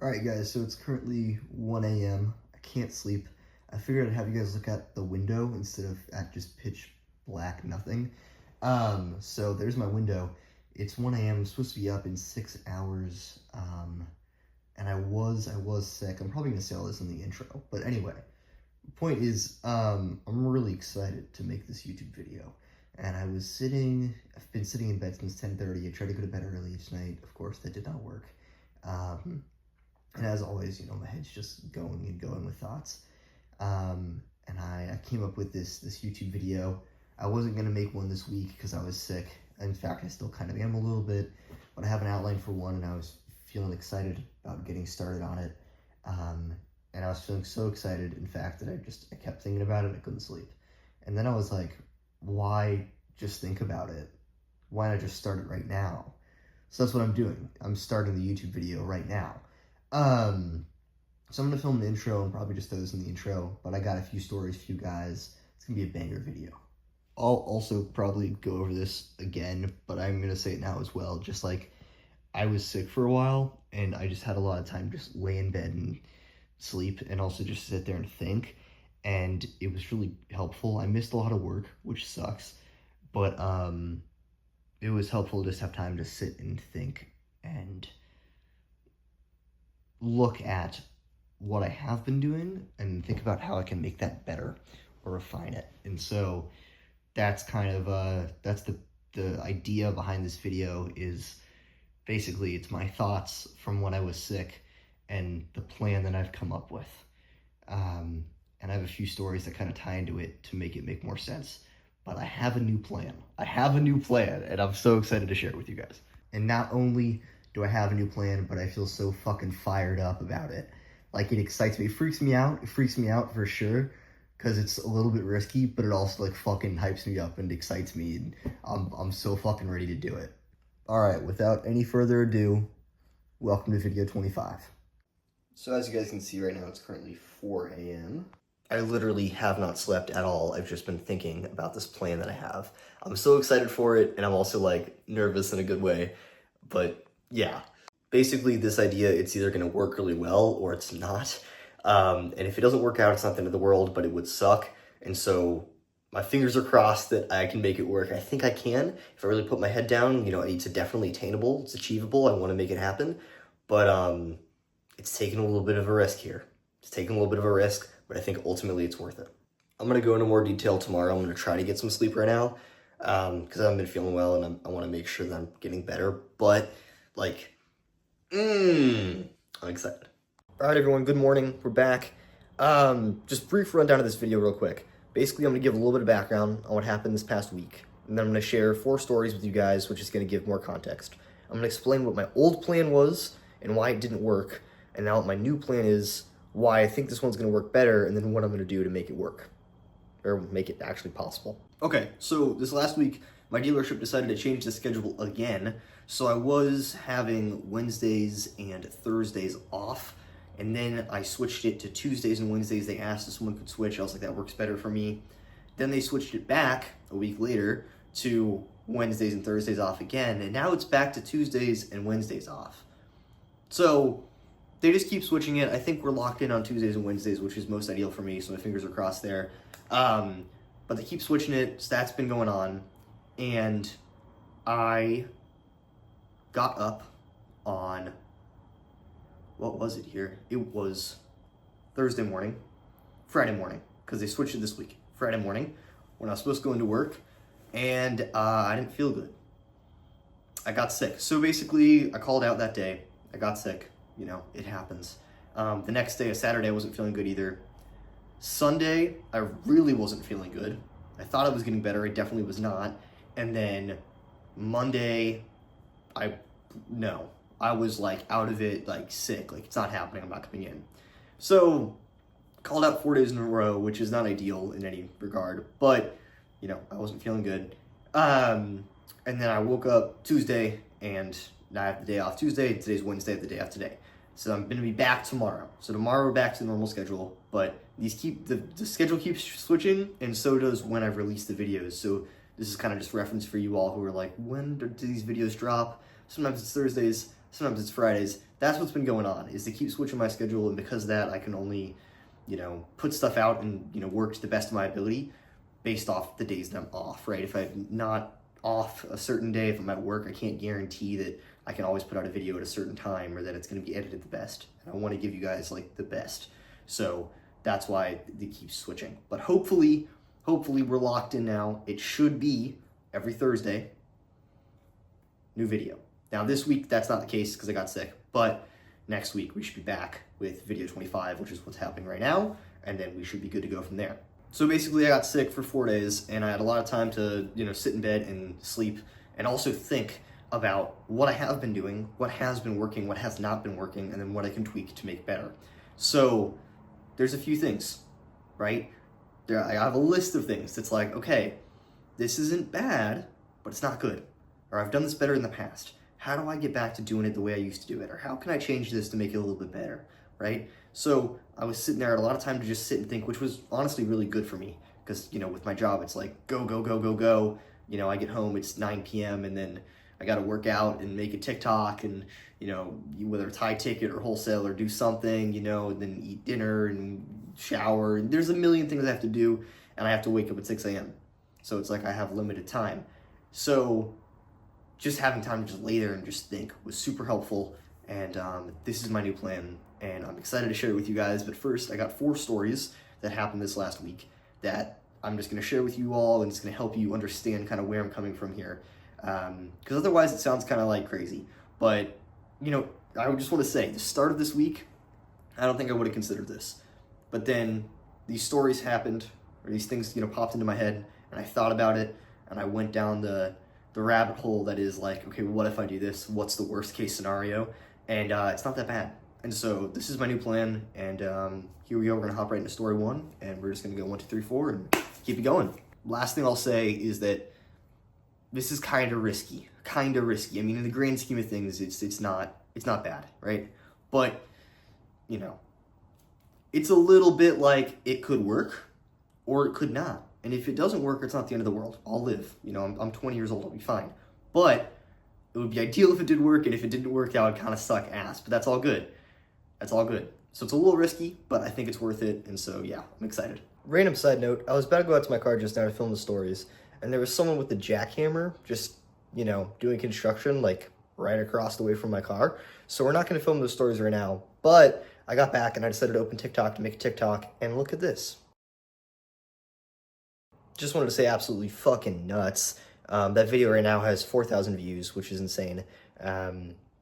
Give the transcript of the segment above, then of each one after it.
Alright guys, so it's currently 1 a.m. I can't sleep. I figured I'd have you guys look at the window instead of at just pitch black nothing. So there's my window. It's 1 a.m. I'm supposed to be up in 6 hours. And I was sick. I'm probably gonna say all this in the intro. But anyway, the point is, I'm really excited to make this YouTube video. And I've been sitting in bed since 10:30. I tried to go to bed early each night. Of course, that did not work. And as always, my head's just going and going with thoughts. And I came up with this YouTube video. I wasn't going to make one this week because I was sick. In fact, I still kind of am a little bit, but I have an outline for one, and I was feeling excited about getting started on it. And I was feeling so excited, in fact, that I kept thinking about it. I couldn't sleep. And then I was like, why just think about it? Why not just start it right now? So that's what I'm doing. I'm starting the YouTube video right now. So I'm gonna film the intro and probably just throw this in the intro, but I got a few stories for you guys. It's gonna be a banger video. I'll also probably go over this again, but I'm gonna say it now as well. Just like I was sick for a while and I just had a lot of time to just lay in bed and sleep and also just sit there and think. And it was really helpful. I missed a lot of work, which sucks, but it was helpful to just have time to sit and think and look at what I have been doing and think about how I can make that better or refine it. And so that's kind of that's the idea behind this video. Is basically it's my thoughts from when I was sick and the plan that I've come up with. And I have a few stories that kind of tie into it to make it make more sense. But I have a new plan. And I'm so excited to share it with you guys. And not only do I have a new plan, but I feel so fucking fired up about it. Like, it excites me. It freaks me out. It freaks me out for sure, because it's a little bit risky, but it also, like, fucking hypes me up and excites me. And I'm so fucking ready to do it. All right, without any further ado, welcome to video 25. So as you guys can see right now, it's currently 4 a.m. I literally have not slept at all. I've just been thinking about this plan that I have. I'm so excited for it, and I'm also, like, nervous in a good way. But yeah, basically this idea, it's either going to work really well or it's not. And if it doesn't work out, it's not the end of the world, but it would suck. And so my fingers are crossed that I can make it work. I think I can. If I really put my head down, it's definitely attainable. It's achievable. I want to make it happen. But it's taking a little bit of a risk here. But I think ultimately it's worth it. I'm going to go into more detail tomorrow. I'm going to try to get some sleep right now because I haven't been feeling well, and I want to make sure that I'm getting better. But, like, I'm excited. All right, everyone, good morning. We're back. Just brief rundown of this video real quick. Basically, I'm going to give a little bit of background on what happened this past week. And then I'm going to share 4 stories with you guys, which is going to give more context. I'm going to explain what my old plan was and why it didn't work. And now what my new plan is, why I think this one's going to work better, and then what I'm going to do to make it work. Or make it actually possible. Okay, so this last week, my dealership decided to change the schedule again. So I was having Wednesdays and Thursdays off, and then I switched it to Tuesdays and Wednesdays. They asked if someone could switch. I was like, that works better for me. Then they switched it back a week later to Wednesdays and Thursdays off again, and now it's back to Tuesdays and Wednesdays off. So they just keep switching it. I think we're locked in on Tuesdays and Wednesdays, which is most ideal for me, so my fingers are crossed there. But they keep switching it, so that's been going on, and I got up on, what was it here? It was Friday morning, because they switched it this week. Friday morning, when I was supposed to go into work, and I didn't feel good. I got sick. So basically, I called out that day. I got sick. It happens. The next day, Saturday, I wasn't feeling good either. Sunday, I really wasn't feeling good. I thought I was getting better. I definitely was not. And then Monday, I was like out of it, like sick. Like, it's not happening. I'm not coming in. So called out 4 days in a row, which is not ideal in any regard. But, I wasn't feeling good. And then I woke up Tuesday, and now I have the day off Tuesday. Today's Wednesday, I have the day off today. So I'm going to be back tomorrow. So tomorrow we're back to the normal schedule, but the schedule keeps switching, and so does when I've released the videos. So this is kind of just reference for you all who are like, when do these videos drop? Sometimes it's Thursdays, sometimes it's Fridays. That's what's been going on, is to keep switching my schedule, and because of that, I can only, put stuff out and, work to the best of my ability based off the days that I'm off, right? If I'm not off a certain day, if I'm at work, I can't guarantee that I can always put out a video at a certain time or that it's going to be edited the best. And I want to give you guys like the best. So that's why they keep switching. But hopefully we're locked in now. It should be every Thursday, new video. Now this week, that's not the case because I got sick, but next week we should be back with video 25, which is what's happening right now. And then we should be good to go from there. So basically I got sick for 4 days and I had a lot of time to, sit in bed and sleep and also think about what I have been doing, what has been working, what has not been working, and then what I can tweak to make better. So there's a few things, right? I have a list of things that's like, okay, this isn't bad, but it's not good. Or I've done this better in the past. How do I get back to doing it the way I used to do it? Or how can I change this to make it a little bit better, right? So I was sitting there, I had a lot of time to just sit and think, which was honestly really good for me. Because, with my job, it's like, go, go, go, go, go. I get home, it's 9 p.m. and then I got to work out and make a TikTok and, whether it's high ticket or wholesale or do something, and then eat dinner and shower. And there's a million things I have to do, and I have to wake up at 6 a.m. So it's like I have limited time. So just having time to just lay there and just think was super helpful. And this is my new plan, and I'm excited to share it with you guys. But first, I got 4 stories that happened this last week that I'm just going to share with you all, and it's going to help you understand kind of where I'm coming from here. Because otherwise it sounds kind of like crazy. But, I just want to say, the start of this week, I don't think I would have considered this. But then these stories happened, or these things, popped into my head, and I thought about it, and I went down the rabbit hole that is like, okay, what if I do this? What's the worst case scenario? And it's not that bad. And so this is my new plan, and here we go. We're going to hop right into story 1, and we're just going to go 1, 2, 3, 4, and keep it going. Last thing I'll say is that this is kind of risky. I mean, in the grand scheme of things, it's not bad, right? But, it's a little bit like it could work or it could not. And if it doesn't work, it's not the end of the world. I'll live. I'm 20 years old. I'll be fine. But it would be ideal if it did work, and if it didn't work, that would kind of suck ass. But that's all good. So it's a little risky, but I think it's worth it. And so, yeah, I'm excited. Random side note, I was about to go out to my car just now to film the stories, and there was someone with the jackhammer just, doing construction, like, right across the way from my car. So we're not going to film those stories right now, but I got back and I decided to open TikTok to make a TikTok, and look at this. Just wanted to say absolutely fucking nuts. That video right now has 4,000 views, which is insane.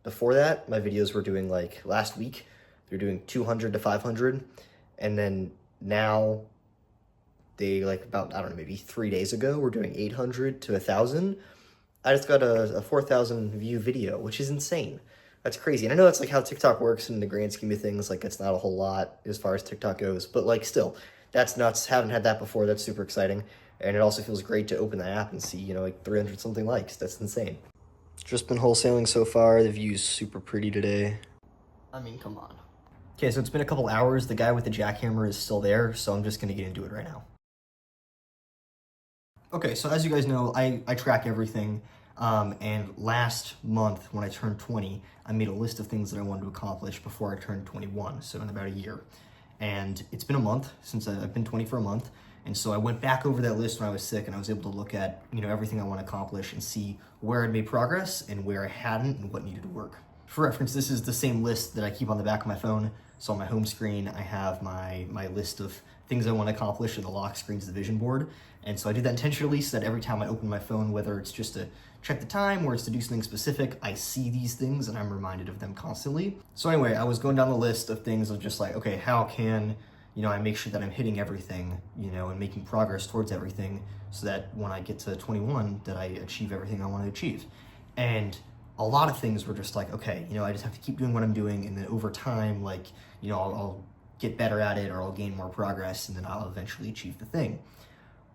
Before that, my videos were doing, like, last week, they're doing 200 to 500, and then now they, like, about, I don't know, maybe 3 days ago, we're doing 800 to 1,000. I just got a 4,000 view video, which is insane. That's crazy. And I know that's, like, how TikTok works in the grand scheme of things. Like, it's not a whole lot as far as TikTok goes, but, like, still, that's nuts. Haven't had that before. That's super exciting. And it also feels great to open the app and see, like 300 something likes. That's insane. Just been wholesaling so far. The view's super pretty today. I mean, come on. Okay, so it's been a couple hours. The guy with the jackhammer is still there, so I'm just gonna get into it right now. Okay, so as you guys know, I track everything. And last month when I turned 20, I made a list of things that I wanted to accomplish before I turned 21, so in about a year. And it's been a month since I've been 20 for a month. And so I went back over that list when I was sick, and I was able to look at, everything I want to accomplish and see where I'd made progress and where I hadn't and what needed to work. For reference, this is the same list that I keep on the back of my phone. So on my home screen, I have my list of things I want to accomplish, and the lock screen's the vision board. And so I did that intentionally so that every time I open my phone, whether it's just to check the time or it's to do something specific, I see these things and I'm reminded of them constantly. So anyway, I was going down the list of things of just like, okay, how can I make sure that I'm hitting everything, and making progress towards everything so that when I get to 21, that I achieve everything I want to achieve. And a lot of things were just like, okay, I just have to keep doing what I'm doing. And then over time, like, I'll get better at it, or I'll gain more progress, and then I'll eventually achieve the thing.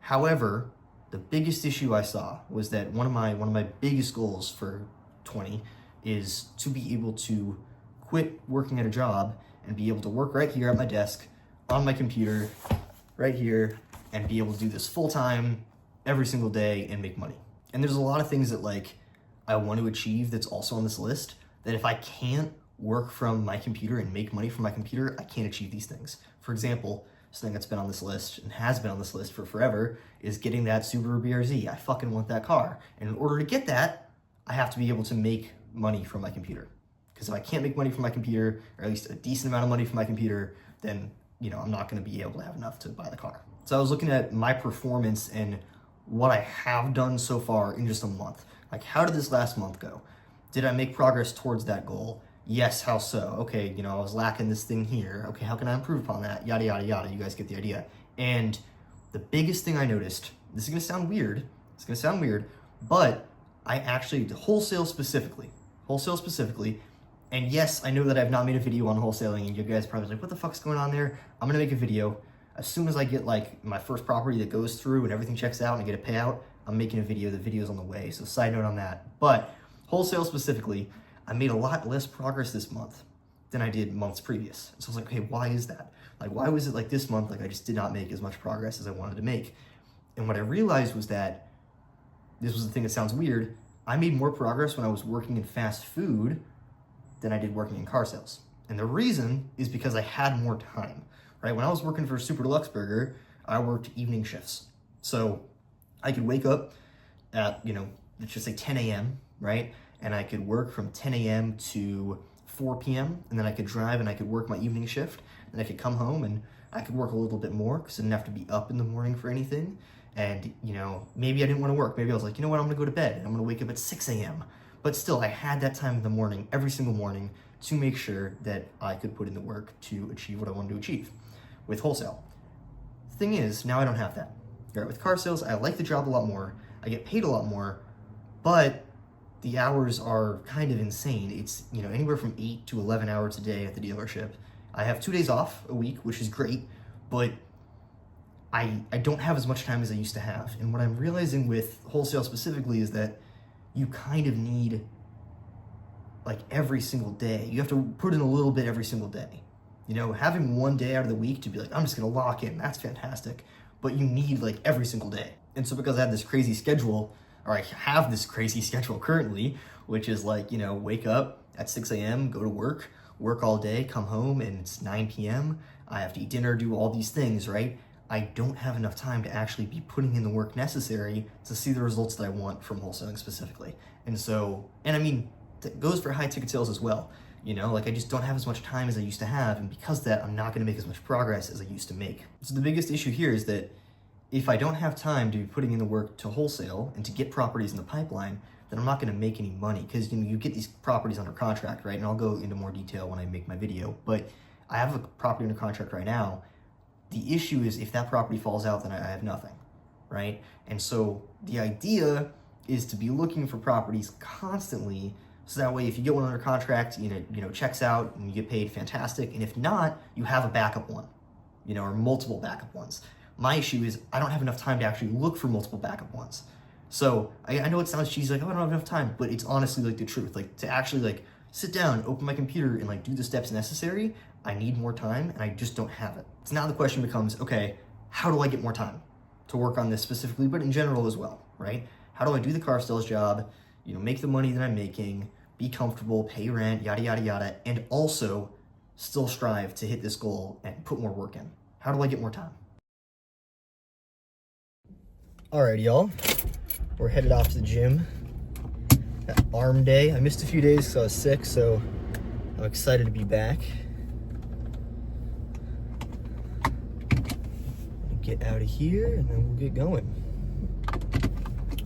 However, the biggest issue I saw was that one of my biggest goals for 20 is to be able to quit working at a job and be able to work right here at my desk, on my computer, right here, and be able to do this full time every single day and make money. And there's a lot of things that, like, I want to achieve that's also on this list that if I can't work from my computer and make money from my computer, I can't achieve these things. For example, something that's been on this list and has been on this list for forever is getting that Subaru BRZ. I fucking want that car. And in order to get that, I have to be able to make money from my computer. Because if I can't make money from my computer, or at least a decent amount of money from my computer, then, you know, I'm not going to be able to have enough to buy the car. So I was looking at my performance and what I have done so far in just a month. Like, how did this last month go? Did I make progress towards that goal? Yes, how so? Okay, you know, I was lacking this thing here. Okay, how can I improve upon that? Yada, yada, yada. You guys get the idea. And the biggest thing I noticed, this is going to sound weird, but I actually, wholesale specifically, and yes, I know that I've not made a video on wholesaling, and you guys are probably like, what the fuck's going on there? I'm going to make a video. As soon as I get like my first property that goes through and everything checks out and I get a payout, I'm making a video. The video's on the way, so side note on that. But wholesale specifically, I made a lot less progress this month than I did months previous. So I was like, okay, why is that? Like, why was it like this month, like I just did not make as much progress as I wanted to make? And what I realized was that, this was the thing that sounds weird, I made more progress when I was working in fast food than I did working in car sales. And the reason is because I had more time, right? When I was working for Super Deluxe Burger, I worked evening shifts. So I could wake up at, you know, let's just say 10 a.m., right? And I could work from 10 a.m. to 4 p.m. and then I could drive and I could work my evening shift, and I could come home and I could work a little bit more because I didn't have to be up in the morning for anything. And, you know, maybe I didn't want to work. Maybe I was like, you know what, I'm going to go to bed. I'm going to wake up at 6 a.m. But still, I had that time in the morning, every single morning, to make sure that I could put in the work to achieve what I wanted to achieve with wholesale. The thing is, now I don't have that. Right? With car sales, I like the job a lot more. I get paid a lot more, but the hours are kind of insane. It's, you know, anywhere from 8 to 11 hours a day at the dealership. I have 2 days off a week, which is great, but I don't have as much time as I used to have. And what I'm realizing with wholesale specifically is that you kind of need, like, every single day. You have to put in a little bit every single day. You know, having one day out of the week to be like, I'm just gonna lock in, that's fantastic. But you need, like, every single day. And so because I had this crazy schedule, or I have this crazy schedule currently, which is like, you know, wake up at 6 a.m., go to work all day, come home, and it's 9 p.m. I have to eat dinner, do all these things, right? I don't have enough time to actually be putting in the work necessary to see the results that I want from wholesaling specifically. And so, and I mean, that goes for high ticket sales as well. You know, like, I just don't have as much time as I used to have, and because of that, I'm not gonna make as much progress as I used to make. So the biggest issue here is that if I don't have time to be putting in the work to wholesale and to get properties in the pipeline, then I'm not gonna make any money, because, you know, you get these properties under contract, right? And I'll go into more detail when I make my video, but I have a property under contract right now. The issue is if that property falls out, then I have nothing, right? And so the idea is to be looking for properties constantly, so that way if you get one under contract, you know, checks out and you get paid, fantastic. And if not, you have a backup one, you know, or multiple backup ones. My issue is I don't have enough time to actually look for multiple backup ones. So I know it sounds cheesy, like, oh, I don't have enough time, but it's honestly, like, the truth. Like, to actually, like, sit down, open my computer, and, like, do the steps necessary, I need more time, and I just don't have it. So now the question becomes, okay, how do I get more time to work on this specifically, but in general as well, right? How do I do the car sales job, you know, make the money that I'm making, be comfortable, pay rent, yada, yada, yada, and also still strive to hit this goal and put more work in? How do I get more time? All right, y'all, we're headed off to the gym. Arm day. I missed a few days because I was sick, so I'm excited to be back. Get out of here and then we'll get going.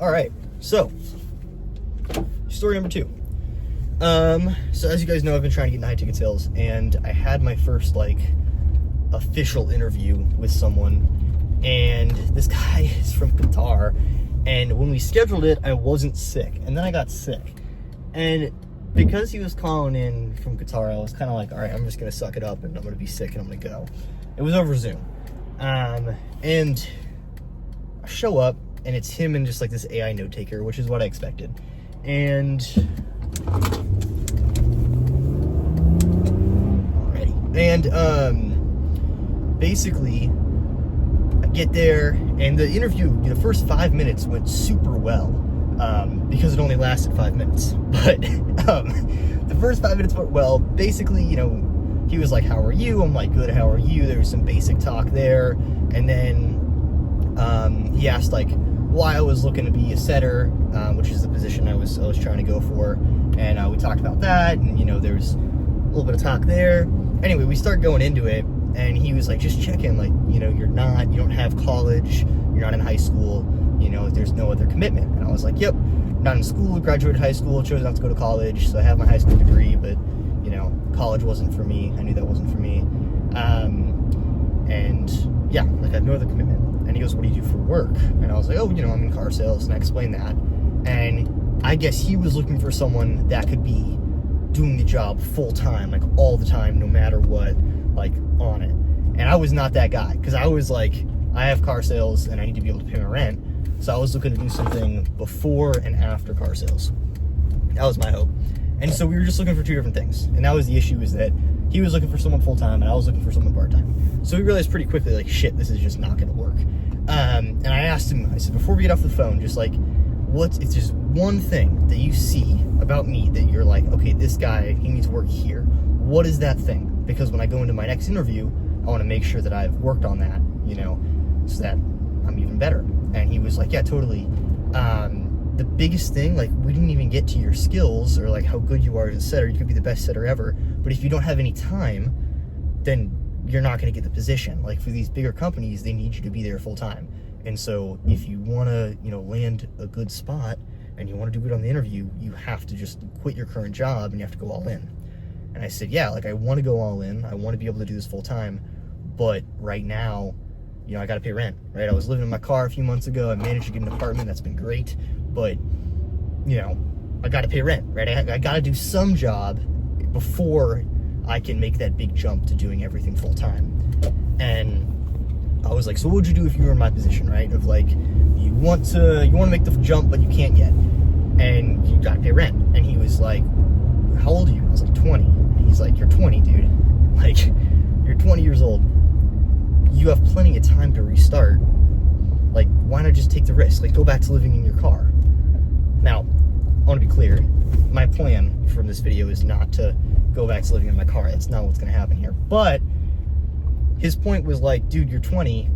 All right, so story number 2. So as you guys know, I've been trying to get into high ticket sales, and I had my first, like, official interview with someone, and this guy is from Qatar, and when we scheduled it, I wasn't sick, and then I got sick, and because he was calling in from Qatar, I was kind of like, all right, I'm just gonna suck it up, and I'm gonna be sick, and I'm gonna go. It was over Zoom, and I show up, and it's him and just, like, this AI note taker, which is what I expected, and basically, I get there, and the interview, the first 5 minutes went super well. because it only lasted 5 minutes. But the first 5 minutes went well. Basically, you know, he was like, how are you? I'm like, good, how are you? There was some basic talk there. And then he asked, like, why I was looking to be a setter, which is the position I was trying to go for. And we talked about that, and, you know, there's a little bit of talk there. Anyway, we start going into it, and he was like, just check in, like, you know, you don't have college, you're not in high school, you know, there's no other commitment. And I was like, yep, not in school, graduated high school, chose not to go to college, so I have my high school degree, but, you know, college wasn't for me. I knew that wasn't for me. And yeah, like, I have no other commitment. And he goes, what do you do for work? And I was like, oh, you know, I'm in car sales, and I explained that. And I guess he was looking for someone that could be doing the job full time, like all the time, no matter what, like on it. And I was not that guy, because I was like, I have car sales and I need to be able to pay my rent. So I was looking to do something before and after car sales. That was my hope. And so we were just looking for two different things. And that was the issue, is that he was looking for someone full time and I was looking for someone part time. So we realized pretty quickly, like, shit, this is just not going to work. And I asked him, I said, before we get off the phone, just like, it's just one thing that you see about me that you're like, okay, this guy, he needs work here. What is that thing? Because when I go into my next interview, I want to make sure that I've worked on that, you know, so that I'm even better. And he was like, yeah, totally. The biggest thing, like, we didn't even get to your skills or like how good you are as a setter. You could be the best setter ever, but if you don't have any time, then you're not going to get the position. Like, for these bigger companies, they need you to be there full time. And so if you want to, you know, land a good spot and you want to do good on the interview, you have to just quit your current job and you have to go all in. And I said, yeah, like, I want to go all in. I want to be able to do this full time. But right now, you know, I got to pay rent, right? I was living in my car a few months ago. I managed to get an apartment. That's been great. But, you know, I got to pay rent, right? I got to do some job before I can make that big jump to doing everything full time. And I was like, so what would you do if you were in my position, right? Of like, you want to make the jump, but you can't yet. And you got to pay rent. And he was like, how old are you? I was like, 20. And he's like, you're 20, dude. Like, you're 20 years old. You have plenty of time to restart. Like, why not just take the risk? Like, go back to living in your car. Now, I want to be clear. My plan from this video is not to go back to living in my car. That's not what's going to happen here. But his point was like, dude, you're 20.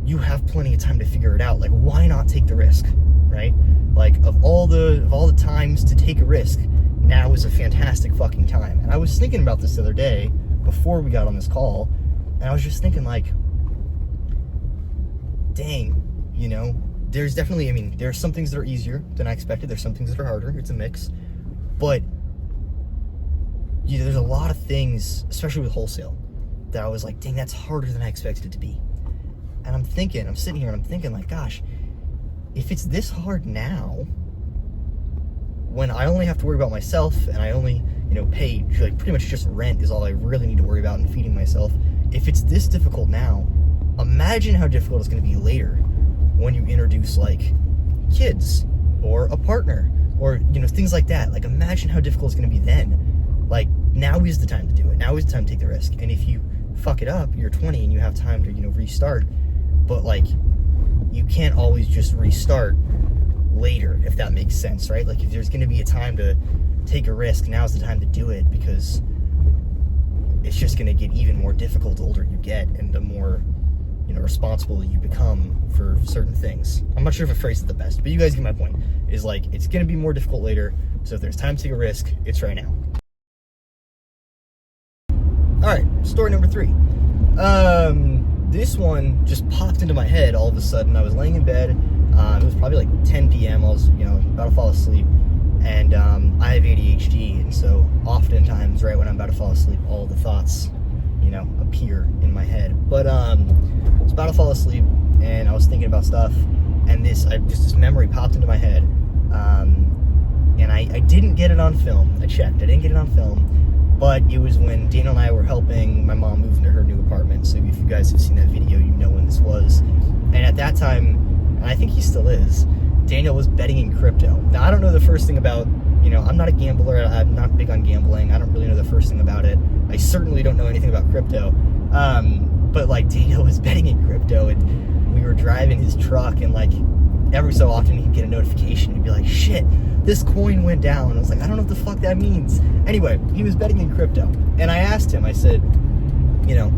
You have plenty of time to figure it out. Like, why not take the risk, right? Like, of all the times to take a risk, now is a fantastic fucking time. And I was thinking about this the other day before we got on this call, and I was just thinking, like, dang, you know, there's definitely, I mean, there's some things that are easier than I expected. There's some things that are harder. It's a mix. But, you know, there's a lot of things, especially with wholesale, that I was like, dang, that's harder than I expected it to be. And I'm sitting here and I'm thinking, like, gosh, if it's this hard now, when I only have to worry about myself and I only, you know, pay, like, pretty much just rent is all I really need to worry about and feeding myself. If it's this difficult now, imagine how difficult it's going to be later when you introduce, like, kids or a partner or, you know, things like that. Like, imagine how difficult it's going to be then. Like, now is the time to do it. Now is the time to take the risk. And if you fuck it up, you're 20 and you have time to, you know, restart. But, like, you can't always just restart later, if that makes sense, right? Like, if there's going to be a time to take a risk, now's the time to do it, because it's just going to get even more difficult the older you get and the more, you know, responsible you become for certain things. I'm not sure if I phrased it the best, but you guys get my point. Is like, it's going to be more difficult later, so if there's time to take a risk, it's right now. Alright, story number 3. This one just popped into my head all of a sudden. I was laying in bed. It was probably like 10 p.m. I was, you know, about to fall asleep. And I have ADHD, and so oftentimes, right when I'm about to fall asleep, all the thoughts, you know, appear in my head. But I was about to fall asleep, and I was thinking about stuff, and this memory popped into my head. And I didn't get it on film. I checked. I didn't get it on film. But it was when Dana and I were helping my mom move into her new apartment. So if you guys have seen that video, you know when this was. And at that time, and I think he still is, Daniel was betting in crypto. Now, I don't know the first thing about, you know, I'm not a gambler. I'm not big on gambling. I don't really know the first thing about it. I certainly don't know anything about crypto. But, like, Daniel was betting in crypto, and we were driving his truck, and, like, every so often he'd get a notification and he'd be like, shit, this coin went down. And I was like, I don't know what the fuck that means. Anyway, he was betting in crypto. And I asked him, I said, you know,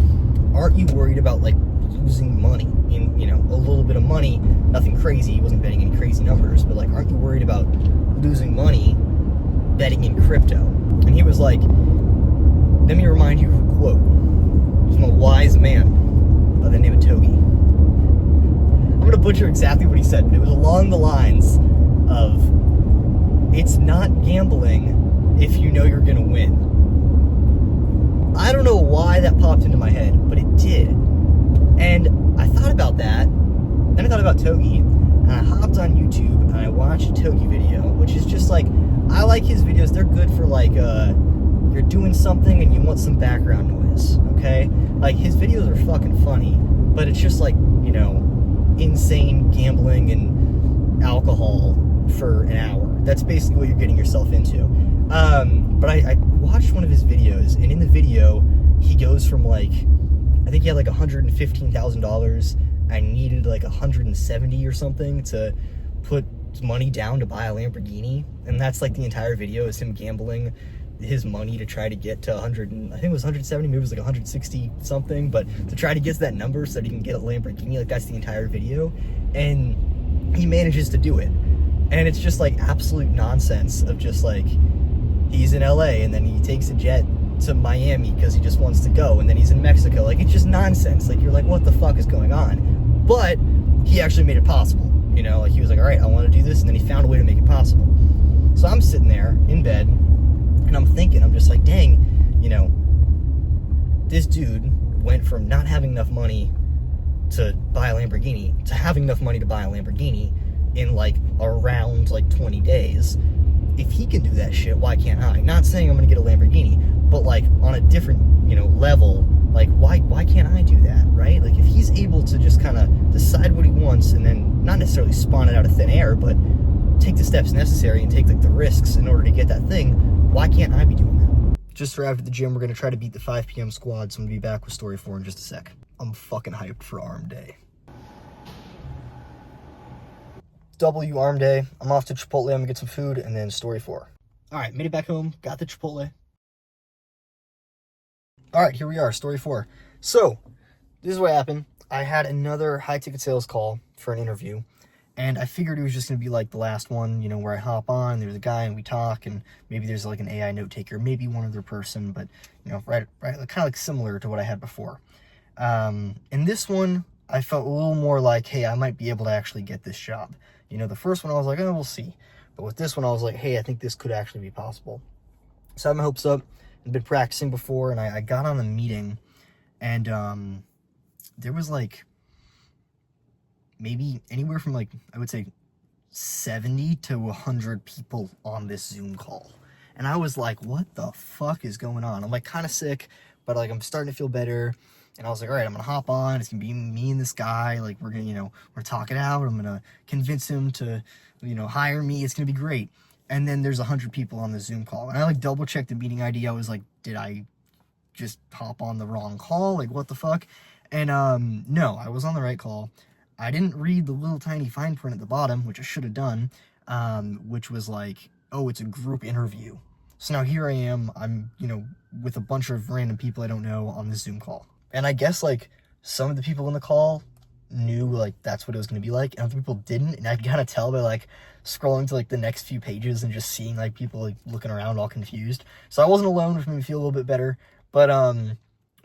aren't you worried about like losing money in, you know, a little bit of money, nothing crazy, he wasn't betting any crazy numbers, but like, aren't you worried about losing money betting in crypto? And he was like, let me remind you of a quote from a wise man by the name of Togi. I'm gonna butcher exactly what he said, but it was along the lines of, it's not gambling if you know you're gonna win. I don't know why that popped into my head, but it did. And I thought about that, then I thought about Togi, and I hopped on YouTube and I watched a Togi video, which is just like, I like his videos. They're good for like, you're doing something and you want some background noise, okay? Like, his videos are fucking funny, but it's just like, you know, insane gambling and alcohol for an hour. That's basically what you're getting yourself into. But I watched one of his videos, and in the video, he goes from like, I think he had like $115,000. I needed like 170 or something to put money down to buy a Lamborghini, and that's like the entire video is him gambling his money to try to get to 100, and I think it was 170, maybe it was like 160 something, but to try to get to that number so that he can get a Lamborghini. Like, that's the entire video, and he manages to do it. And it's just like absolute nonsense of just like, he's in LA and then he takes a jet to Miami because he just wants to go, and then he's in Mexico. Like, it's just nonsense. Like, you're like, what the fuck is going on? But he actually made it possible. You know, like, he was like, all right, I want to do this, and then he found a way to make it possible. So I'm sitting there in bed, and I'm thinking, I'm just like, dang, you know, this dude went from not having enough money to buy a Lamborghini to having enough money to buy a Lamborghini in like around like 20 days. If he can do that shit, why can't I? Not saying I'm gonna get a Lamborghini, but like on a different, you know, level, like why can't I do that, right? Like, if he's able to just kind of decide what he wants and then not necessarily spawn it out of thin air, but take the steps necessary and take like the risks in order to get that thing, why can't I be doing that? Just for after the gym, we're gonna try to beat the 5 p.m. squad, so I'm gonna be back with story 4 in just a sec. I'm fucking hyped for arm day. W arm day. I'm off to Chipotle. I'm gonna get some food, and then story 4. All right, made it back home. Got the Chipotle. All right, here we are, story 4. So, this is what happened. I had another high-ticket sales call for an interview, and I figured it was just gonna be like the last one, you know, where I hop on, there's a guy, and we talk, and maybe there's like an AI note taker, maybe one other person, but, you know, right, kind of like similar to what I had before. In this one, I felt a little more like, hey, I might be able to actually get this job. You know, the first one I was like, oh, we'll see. But with this one, I was like, hey, I think this could actually be possible. So I had my hopes up. I'd been practicing before, and I got on a meeting, and there was like maybe anywhere from like, I would say 70 to 100 people on this Zoom call. And I was like, what the fuck is going on? I'm like kind of sick, but like I'm starting to feel better. And I was like, all right, I'm going to hop on. It's going to be me and this guy. Like, we're going to, you know, we're talk it out. I'm going to convince him to, you know, hire me. It's going to be great. And then there's 100 people on the Zoom call. And I like double checked the meeting ID. I was like, did I just hop on the wrong call? Like, what the fuck? And no, I was on the right call. I didn't read the little tiny fine print at the bottom, which I should have done, which was like, oh, it's a group interview. So now here I am. I'm, you know, with a bunch of random people I don't know on this Zoom call. And I guess, like, some of the people in the call knew, like, that's what it was going to be like, and other people didn't, and I could kind of tell by, like, scrolling to, like, the next few pages and just seeing, like, people, like, looking around all confused. So I wasn't alone, which made me feel a little bit better, but,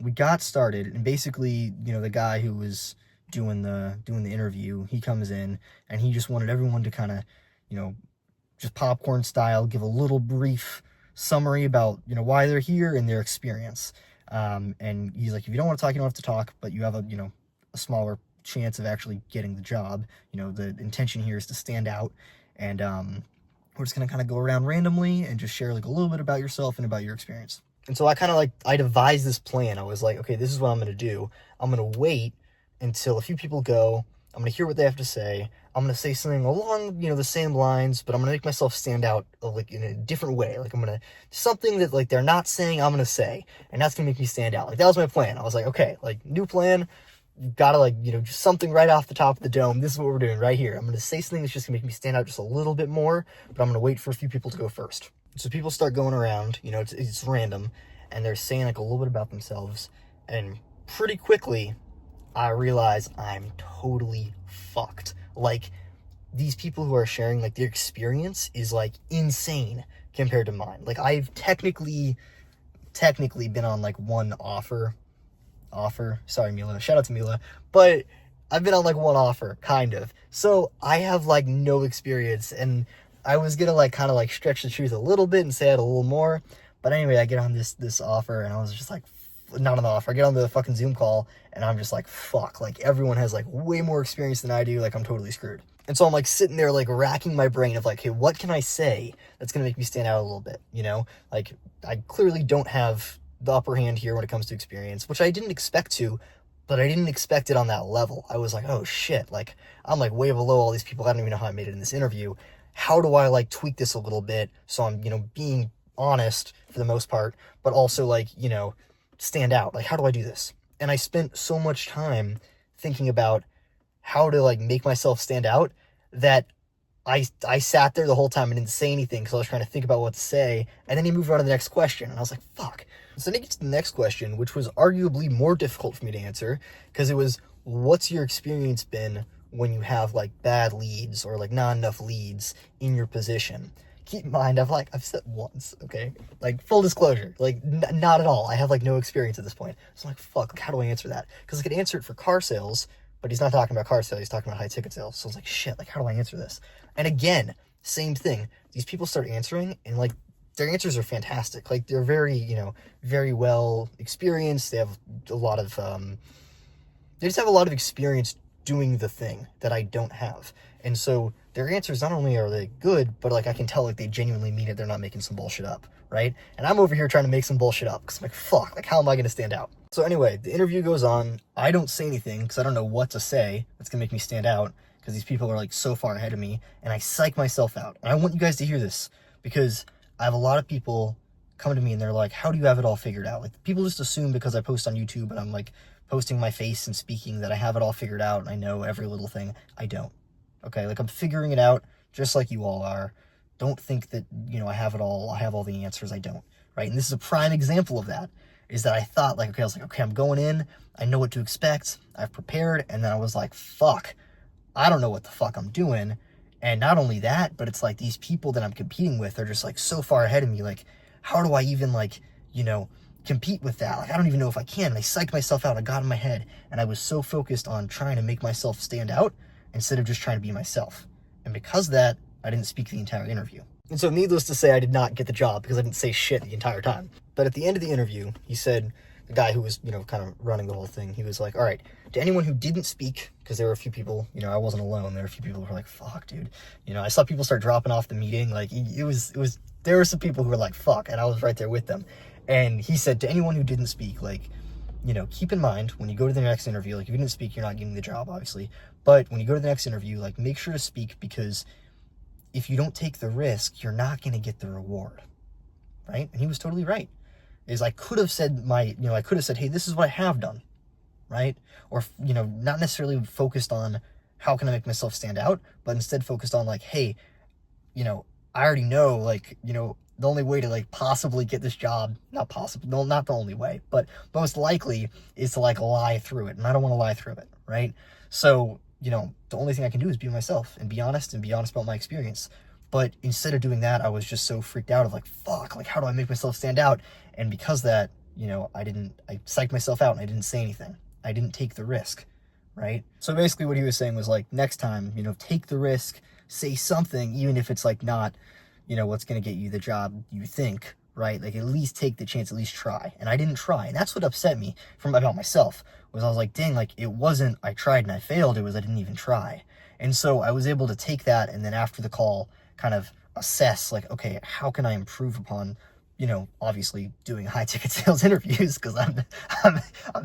we got started, and basically, you know, the guy who was doing the interview, he comes in, and he just wanted everyone to kind of, you know, just popcorn style, give a little brief summary about, you know, why they're here and their experience. And he's like, if you don't want to talk, you don't have to talk, but you have a, you know, a smaller chance of actually getting the job. You know, the intention here is to stand out, and we're just going to kind of go around randomly and just share like a little bit about yourself and about your experience. And so I devised this plan. I was like, okay, this is what I'm going to do. I'm going to wait until a few people go. I'm going to hear what they have to say. I'm going to say something along, you know, the same lines, but I'm going to make myself stand out like in a different way. Like, I'm going to, something that like they're not saying, I'm going to say, and that's going to make me stand out. Like, that was my plan. I was like, okay, like, new plan, you've got to like, just something right off the top of the dome. This is what we're doing right here. I'm going to say something that's just going to make me stand out just a little bit more, but I'm going to wait for a few people to go first. So people start going around, it's random, and they're saying like a little bit about themselves, and pretty quickly I realize I'm totally fucked. Like, these people who are sharing, like, their experience is like insane compared to mine. Like, I've technically been on like one offer. Sorry, Mila. Shout out to Mila. But I've been on like one offer, kind of. So I have like no experience, and I was gonna like kind of like stretch the truth a little bit and say I had a little more. But anyway, I get on this offer, and I was just like, not on the offer. I get on the fucking Zoom call, and I'm just like, fuck. Like, everyone has like way more experience than I do. Like, I'm totally screwed. And so I'm like sitting there like racking my brain of like, hey, what can I say that's gonna make me stand out a little bit? Like, I clearly don't have the upper hand here when it comes to experience, which I didn't expect to, but I didn't expect it on that level. I was like, oh shit, like, I'm like way below all these people. I don't even know how I made it in this interview. How do I like tweak this a little bit so I'm, being honest for the most part, but also like, stand out? Like, how do I do this? And I spent so much time thinking about how to like make myself stand out that I sat there the whole time and didn't say anything because I was trying to think about what to say. And then he moved on to the next question, and I was like, fuck. So then he gets to the next question, which was arguably more difficult for me to answer, because it was, what's your experience been when you have like bad leads or like not enough leads in your position? Keep in mind, I've said once, okay? Like, full disclosure, like, not at all. I have like no experience at this point. So I'm like, fuck, like, how do I answer that? Because I could answer it for car sales, but he's not talking about car sales, he's talking about high ticket sales. So I was like, shit, like, how do I answer this? And again, same thing. These people start answering, and like, their answers are fantastic. Like, they're very, very well experienced. They have a lot of, they just have a lot of experience doing the thing that I don't have. And so their answers, not only are they good, but like, I can tell like they genuinely mean it. They're not making some bullshit up, right? And I'm over here trying to make some bullshit up because I'm like, fuck, like, how am I going to stand out? So anyway, the interview goes on. I don't say anything because I don't know what to say that's going to make me stand out, because these people are like so far ahead of me, and I psych myself out. And I want you guys to hear this, because I have a lot of people come to me and they're like, how do you have it all figured out? Like, people just assume because I post on YouTube and I'm like posting my face and speaking that I have it all figured out and I know every little thing. I don't. Okay, like, I'm figuring it out just like you all are. Don't think that, I have it all, I have all the answers. I don't, right? And this is a prime example of that, is that I thought like, okay, I was like, okay, I'm going in, I know what to expect, I've prepared, and then I was like, fuck, I don't know what the fuck I'm doing. And not only that, but it's like these people that I'm competing with are just like so far ahead of me. Like, how do I even like, compete with that? Like, I don't even know if I can. And I psyched myself out. I got in my head, and I was so focused on trying to make myself stand out instead of just trying to be myself. And because of that, I didn't speak the entire interview. And so needless to say, I did not get the job because I didn't say shit the entire time. But at the end of the interview, he said, the guy who was, kind of running the whole thing, he was like, all right, to anyone who didn't speak, because there were a few people, I wasn't alone. There were a few people who were like, fuck, dude. I saw people start dropping off the meeting. Like, there were some people who were like, fuck, and I was right there with them. And he said, to anyone who didn't speak, like, keep in mind when you go to the next interview, like, if you didn't speak, you're not getting the job, obviously. But when you go to the next interview, like, make sure to speak, because if you don't take the risk, you're not going to get the reward, right? And he was totally right. I could have said hey, this is what I have done, right? Or, not necessarily focused on how can I make myself stand out, but instead focused on like, hey, I already know, like, the only way to like possibly get this job, not the only way, but most likely is to like lie through it. And I don't want to lie through it, right? So, the only thing I can do is be myself and be honest about my experience. But instead of doing that, I was just so freaked out of like, fuck, like, how do I make myself stand out? And because of that, I psyched myself out and I didn't say anything. I didn't take the risk, right? So basically what he was saying was like, next time, take the risk, say something, even if it's like not, what's going to get you the job you think, right? Like, at least take the chance, at least try. And I didn't try. And that's what upset me about myself, was I was like, dang, like, it wasn't I tried and I failed, it was I didn't even try. And so I was able to take that, and then after the call kind of assess like, okay, how can I improve upon, obviously doing high ticket sales interviews, because I'm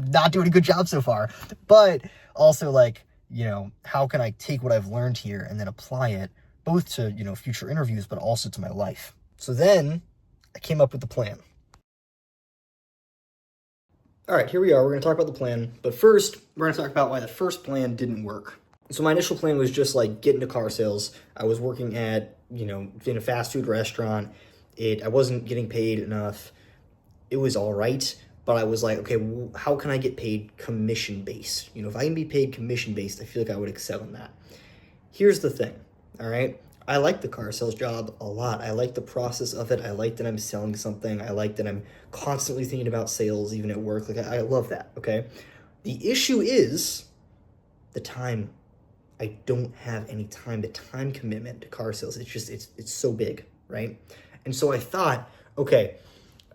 not doing a good job so far, but also like, how can I take what I've learned here and then apply it both to, future interviews, but also to my life. So then I came up with the plan. All right, here we are. We're going to talk about the plan. But first, we're going to talk about why the first plan didn't work. So my initial plan was just like get into car sales. I was working at, in a fast food restaurant. I wasn't getting paid enough. It was all right, but I was like, okay, how can I get paid commission based? If I can be paid commission based, I feel like I would excel in that. Here's the thing, all right? I like the car sales job a lot. I like the process of it. I like that I'm selling something. I like that I'm constantly thinking about sales, even at work. Like, I love that, okay? The issue is the time. I don't have any time. The time commitment to car sales, it's so big, right? And so I thought, okay,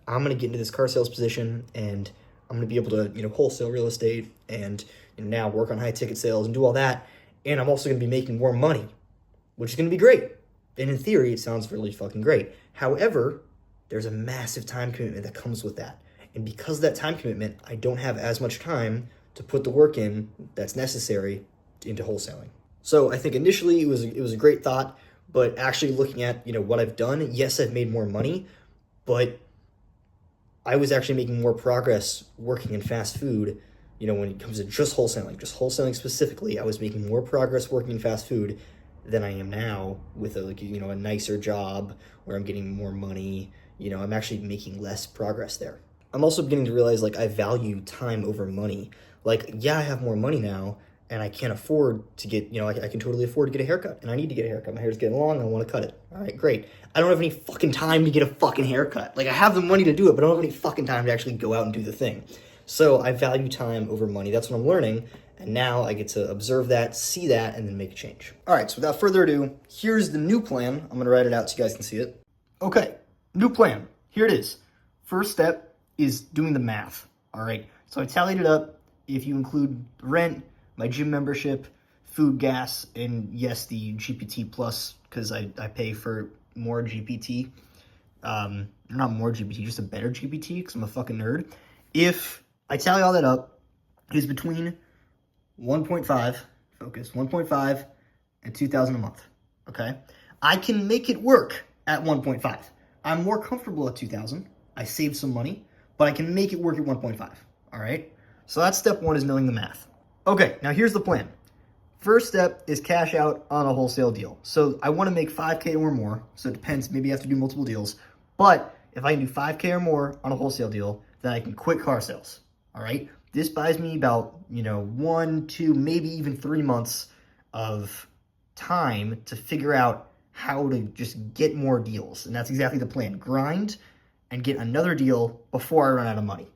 I'm going to get into this car sales position and I'm going to be able to, wholesale real estate and now work on high ticket sales and do all that. And I'm also going to be making more money, which is going to be great. And in theory, it sounds really fucking great. However, there's a massive time commitment that comes with that. And because of that time commitment, I don't have as much time to put the work in that's necessary into wholesaling. So I think initially it was a great thought, but actually looking at, what I've done, yes, I've made more money, but I was actually making more progress working in fast food. When it comes to just wholesaling specifically, I was making more progress working in fast food than I am now with a nicer job where I'm getting more money. I'm actually making less progress there. I'm also beginning to realize I value time over money. Yeah, I have more money now and I can't afford to get, I can totally afford to get a haircut and I need to get a haircut. My hair's getting long. I want to cut it. All right, great. I don't have any fucking time to get a fucking haircut. I have the money to do it, but I don't have any fucking time to actually go out and do the thing. So I value time over money. That's what I'm learning. And now I get to observe that, see that, and then make a change. All right, so without further ado, here's the new plan. I'm going to write it out so you guys can see it. Okay, new plan. Here it is. First step is doing the math. All right, so I tallied it up. If you include rent, my gym membership, food, gas, and yes, the GPT Plus, because I pay for more GPT. Not more GPT, just a better GPT, because I'm a fucking nerd. If I tally all that up, it is between 1.5 and 2,000 a month, okay? I can make it work at 1.5. I'm more comfortable at 2,000. I saved some money, but I can make it work at 1.5, all right? So that's step one, is knowing the math. Okay, now here's the plan. First step is cash out on a wholesale deal. So I want to make 5K or more, so it depends, maybe I have to do multiple deals, but if I can do 5K or more on a wholesale deal, then I can quit car sales, all right? This buys me about, 1, 2, maybe even 3 months of time to figure out how to just get more deals. And that's exactly the plan. Grind and get another deal before I run out of money.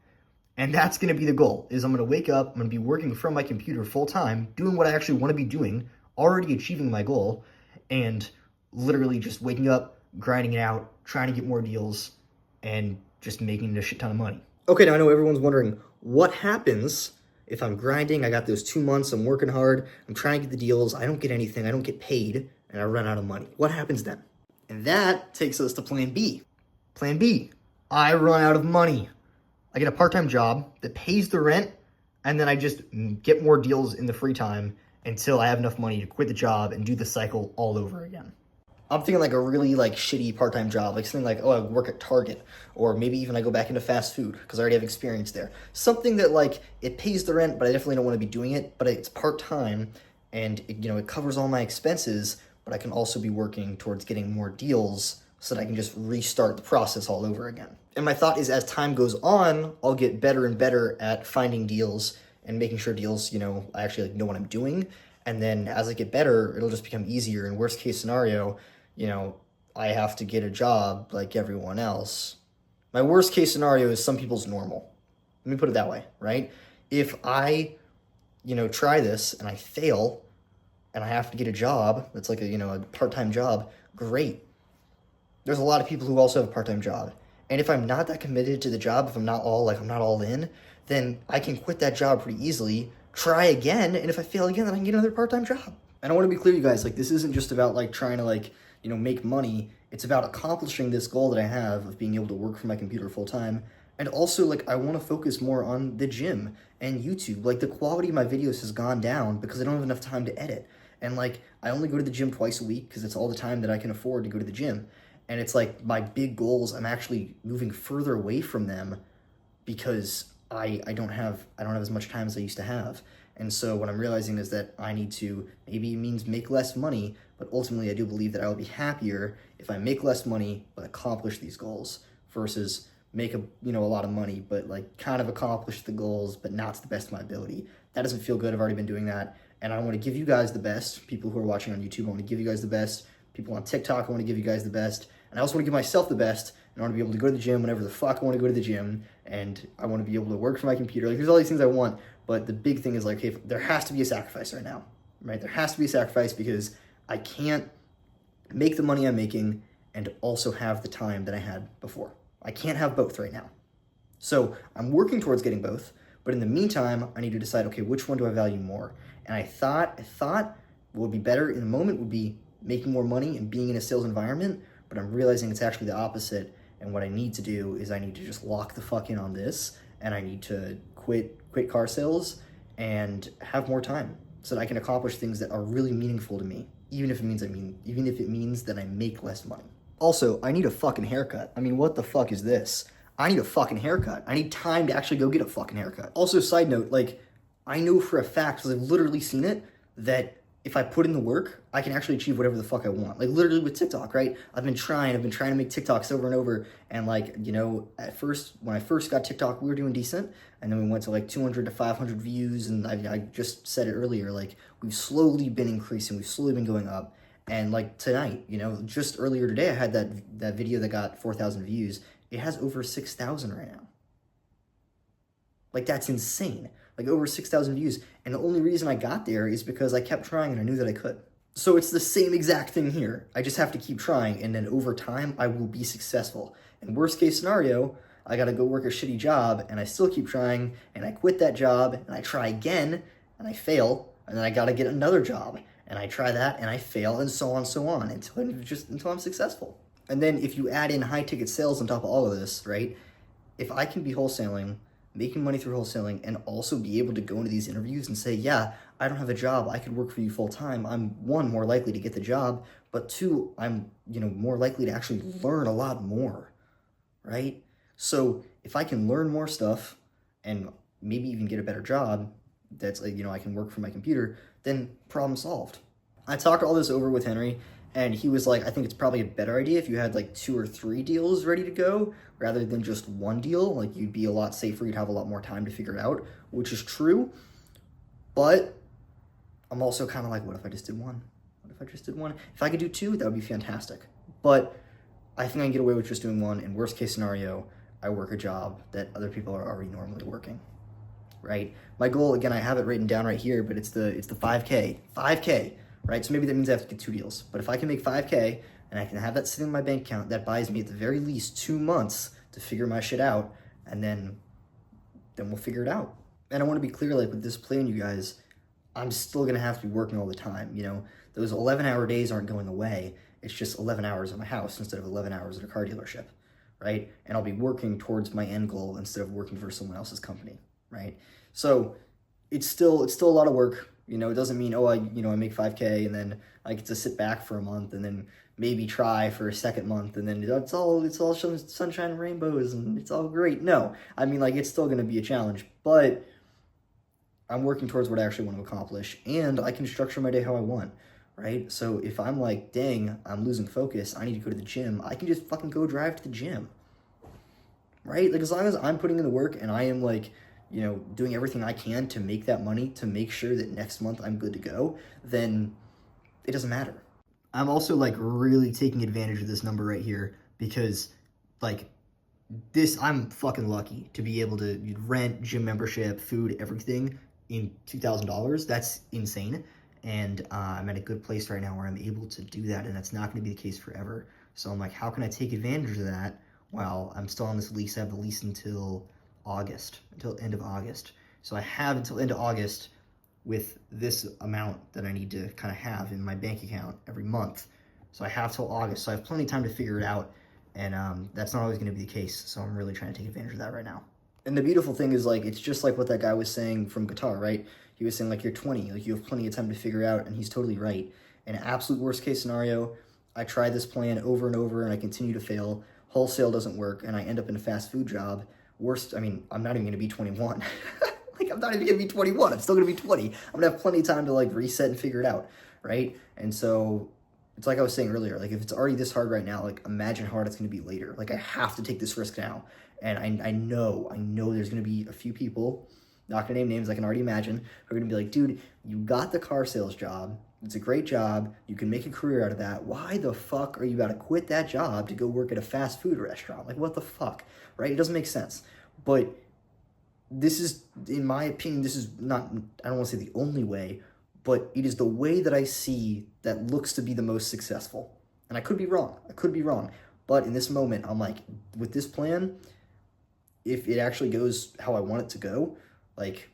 And that's going to be the goal, is I'm going to wake up, I'm going to be working from my computer full time, doing what I actually want to be doing, already achieving my goal, and literally just waking up, grinding it out, trying to get more deals, and just making a shit ton of money. Okay, now I know everyone's wondering, what happens if I'm grinding, I got those 2 months, I'm working hard, I'm trying to get the deals, I don't get anything, I don't get paid, and I run out of money. What happens then? And that takes us to plan B. Plan B, I run out of money. I get a part-time job that pays the rent, and then I just get more deals in the free time until I have enough money to quit the job and do the cycle all over again. I'm thinking a really shitty part-time job, something I work at Target, or maybe even I go back into fast food because I already have experience there. Something that it pays the rent, but I definitely don't want to be doing it, but it's part-time and it covers all my expenses, but I can also be working towards getting more deals so that I can just restart the process all over again. And my thought is, as time goes on, I'll get better and better at finding deals and making sure deals, I actually know what I'm doing. And then as I get better, it'll just become easier. And worst case scenario, I have to get a job like everyone else. My worst case scenario is some people's normal. Let me put it that way, right? If I, try this and I fail and I have to get a job that's a part-time job, great. There's a lot of people who also have a part-time job. And if I'm not that committed to the job, if I'm not all in, then I can quit that job pretty easily, try again, and if I fail again, then I can get another part-time job. And I want to be clear, you guys, this isn't just about trying to make money. It's about accomplishing this goal that I have of being able to work from my computer full time. And also I want to focus more on the gym and YouTube. The quality of my videos has gone down because I don't have enough time to edit. And I only go to the gym twice a week because it's all the time that I can afford to go to the gym. And it's my big goals, I'm actually moving further away from them because I don't have as much time as I used to have. And so what I'm realizing is that I need to, maybe it means make less money, but ultimately I do believe that I will be happier if I make less money but accomplish these goals versus make a lot of money but like kind of accomplish the goals but not to the best of my ability. That doesn't feel good. I've already been doing that. And I want to give you guys the best. People who are watching on YouTube, I want to give you guys the best. People on TikTok, I want to give you guys the best. And I also want to give myself the best. And I want to be able to go to the gym whenever the fuck I want to go to the gym. And I want to be able to work from my computer. Like, there's all these things I want. But the big thing is like, hey, there has to be a sacrifice right now, right? There has to be a sacrifice because I can't make the money I'm making and also have the time that I had before. I can't have both right now. So I'm working towards getting both. But in the meantime, I need to decide, okay, which one do I value more? And I thought what would be better in the moment would be making more money and being in a sales environment, but I'm realizing it's actually the opposite. And what I need to do is I need to just lock the fuck in on this, and I need to quit car sales and have more time so that I can accomplish things that are really meaningful to me, even if it means that I make less money. Also, I need a fucking haircut. I mean, what the fuck is this? I need a fucking haircut. I need time to actually go get a fucking haircut. Also, side note, like, I know for a fact, because I've literally seen it, that if I put in the work, I can actually achieve whatever the fuck I want. Like, literally with TikTok, right? I've been trying to make TikToks over and over, and like, at first, when I first got TikTok, we were doing decent, and then we went to like 200 to 500 views, and I just said it earlier, like, we've slowly been increasing, we've slowly been going up, and like tonight, just earlier today, I had that video that got 4,000 views. It has over 6,000 right now. Like, that's insane. Like, over 6,000 views. And the only reason I got there is because I kept trying and I knew that I could. So it's the same exact thing here. I just have to keep trying, and then over time, I will be successful. And worst case scenario, I gotta go work a shitty job, and I still keep trying, and I quit that job, and I try again, and I fail, and then I gotta get another job, and I try that, and I fail, and so on, until I'm successful. And then if you add in high-ticket sales on top of all of this, right, if I can be wholesaling, making money through wholesaling, and also be able to go into these interviews and say, yeah, I don't have a job, I could work for you full-time, I'm, one, more likely to get the job, but two, I'm, more likely to actually learn a lot more, right? So if I can learn more stuff and maybe even get a better job that's, I can work from my computer, then problem solved. I talked all this over with Henry, and he was like, I think it's probably a better idea if you had like 2 or 3 deals ready to go rather than just one deal. Like, you'd be a lot safer, you'd have a lot more time to figure it out, which is true. But I'm also kind of like, what if I just did one? If I could do 2, that would be fantastic. But I think I can get away with just doing 1. In worst case scenario, I work a job that other people are already normally working, right? My goal, again, I have it written down right here, but it's the 5K, right? So maybe that means I have to get 2 deals. But if I can make 5K and I can have that sitting in my bank account, that buys me at the very least 2 months to figure my shit out, and then we'll figure it out. And I want to be clear, like, with this plan, you guys, I'm still going to have to be working all the time. Those 11-hour days aren't going away. It's just 11 hours at my house instead of 11 hours at a car dealership, right? And I'll be working towards my end goal instead of working for someone else's company, right? So it's still a lot of work. It doesn't mean, I make 5K and then I get to sit back for a month and then maybe try for a second month and then it's all sunshine and rainbows and it's all great. No, I mean, like, it's still going to be a challenge, but I'm working towards what I actually want to accomplish, and I can structure my day how I want, right? So if I'm like, dang, I'm losing focus, I need to go to the gym, I can just fucking go drive to the gym, right? Like, as long as I'm putting in the work and I am like, doing everything I can to make that money, to make sure that next month I'm good to go, then it doesn't matter. I'm also like really taking advantage of this number right here because like this, I'm fucking lucky to be able to rent, gym membership, food, everything in $2,000. That's insane. And I'm at a good place right now where I'm able to do that, and that's not going to be the case forever. So I'm like, how can I take advantage of that while I'm still on this lease? I have the lease until end of August. So I have until end of August with this amount that I need to kind of have in my bank account every month. So I have till August. So I have plenty of time to figure it out. And that's not always going to be the case. So I'm really trying to take advantage of that right now. And the beautiful thing is, like, it's just like what that guy was saying from guitar, right? He was saying, like, you're 20, like, you have plenty of time to figure out, and he's totally right. In an absolute worst case scenario, I try this plan over and over, and I continue to fail. Wholesale doesn't work, and I end up in a fast food job. Worst, I mean, I'm not even gonna be 21. Like, I'm not even gonna be 21. I'm still gonna be 20. I'm gonna have plenty of time to like reset and figure it out, right? And so it's like I was saying earlier, like if it's already this hard right now, like imagine how hard it's gonna be later. Like I have to take this risk now. And I know there's gonna be a few people, not gonna name names, I can already imagine, who are gonna be like, dude, you got the car sales job. It's a great job. You can make a career out of that. Why the fuck are you about to quit that job to go work at a fast food restaurant? Like, what the fuck, right? It doesn't make sense. But this is, in my opinion, this is not, I don't want to say the only way, but it is the way that I see that looks to be the most successful. And I could be wrong. But in this moment, I'm like, with this plan, if it actually goes how I want it to go, like,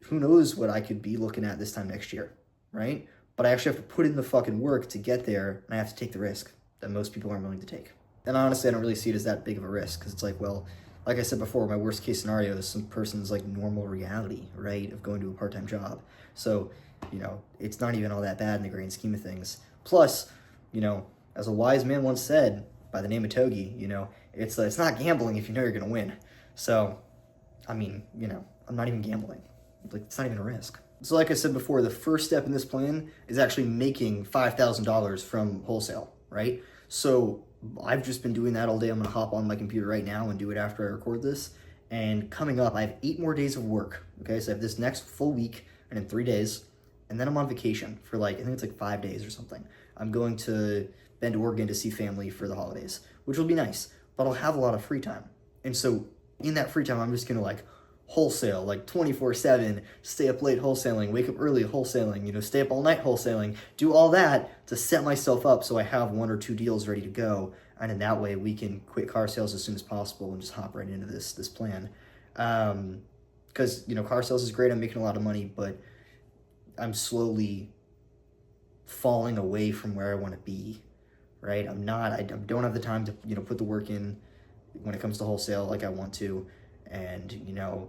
who knows what I could be looking at this time next year, right? But I actually have to put in the fucking work to get there, and I have to take the risk that most people aren't willing to take. And honestly, I don't really see it as that big of a risk, because it's like, well, like I said before, my worst case scenario is some person's like normal reality, right, of going to a part-time job. So, you know, it's not even all that bad in the grand scheme of things. Plus, you know, as a wise man once said, by the name of Togi, you know, it's not gambling if you know you're going to win. So, I mean, you know, I'm not even gambling. Like, it's not even a risk. So like I said before, the first step in this plan is actually making $5,000 from wholesale, right? So I've just been doing that all day. I'm going to hop on my computer right now and do it after I record this. And coming up, I have 8 more days of work. Okay, so I have this next full week and in 3 days. And then I'm on vacation for like, I think it's like 5 days or something. I'm going to Bend, Oregon to see family for the holidays, which will be nice. But I'll have a lot of free time. And so in that free time, I'm just going to like wholesale, like 24/7, stay up late wholesaling, wake up early wholesaling, you know, stay up all night wholesaling, do all that to set myself up so I have 1 or 2 deals ready to go. And in that way, we can quit car sales as soon as possible and just hop right into this plan. Because, you know, car sales is great. I'm making a lot of money, but I'm slowly falling away from where I want to be, right? I don't have the time to, you know, put the work in when it comes to wholesale like I want to. And, you know,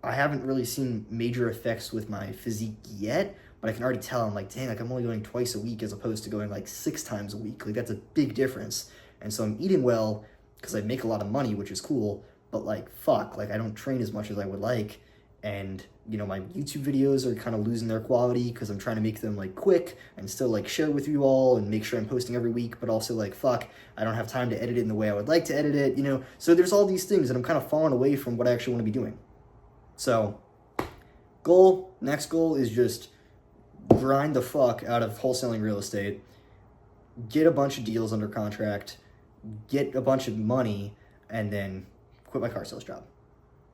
I haven't really seen major effects with my physique yet, but I can already tell, I'm like, dang, like I'm only going twice a week as opposed to going like 6 times a week. Like that's a big difference. And so I'm eating well because I make a lot of money, which is cool, but like, fuck, like I don't train as much as I would like. And, you know, my YouTube videos are kind of losing their quality because I'm trying to make them like quick and still like share with you all and make sure I'm posting every week, but also like, fuck, I don't have time to edit it in the way I would like to edit it, you know? So there's all these things that I'm kind of falling away from what I actually want to be doing. So next goal is just grind the fuck out of wholesaling real estate, get a bunch of deals under contract, get a bunch of money, and then quit my car sales job.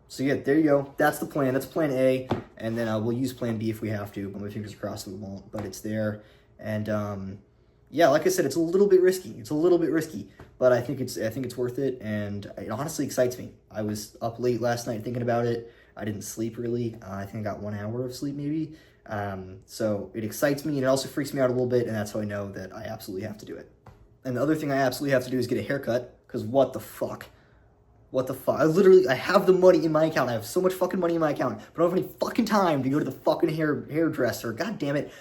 So yeah, there you go. That's the plan. That's plan A, and then we'll use plan B if we have to, but my fingers crossed we won't, but it's there. And yeah, like I said, it's a little bit risky, but I think it's worth it, and it honestly excites me. I was up late last night thinking about it. I didn't sleep really. I think I got 1 hour of sleep maybe. So it excites me, and it also freaks me out a little bit, and that's how I know that I absolutely have to do it. And the other thing I absolutely have to do is get a haircut, because what the fuck? I have the money in my account. I have so much fucking money in my account, but I don't have any fucking time to go to the fucking hairdresser. God damn it.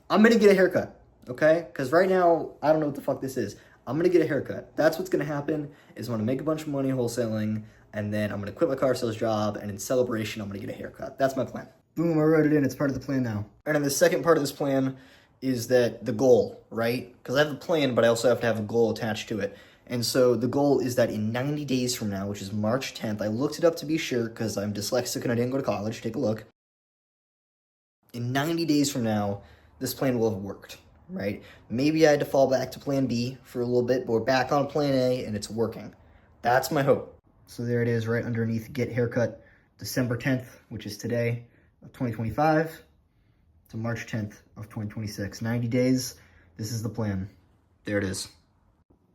I'm gonna get a haircut, okay? Because right now, I don't know what the fuck this is. I'm gonna get a haircut. That's what's gonna happen, is I'm gonna make a bunch of money wholesaling, and then I'm gonna quit my car sales job, and in celebration, I'm gonna get a haircut. That's my plan. Boom, I wrote it in. It's part of the plan now. And then the second part of this plan is that the goal, right? Because I have a plan, but I also have to have a goal attached to it. And so the goal is that in 90 days from now, which is March 10th, I looked it up to be sure because I'm dyslexic and I didn't go to college. Take a look. In 90 days from now, this plan will have worked, right? Maybe I had to fall back to plan B for a little bit, but we're back on plan A and it's working. That's my hope. So there it is right underneath Get Haircut, December 10th, which is today of 2025 to March 10th of 2026. 90 days. This is the plan. There it is.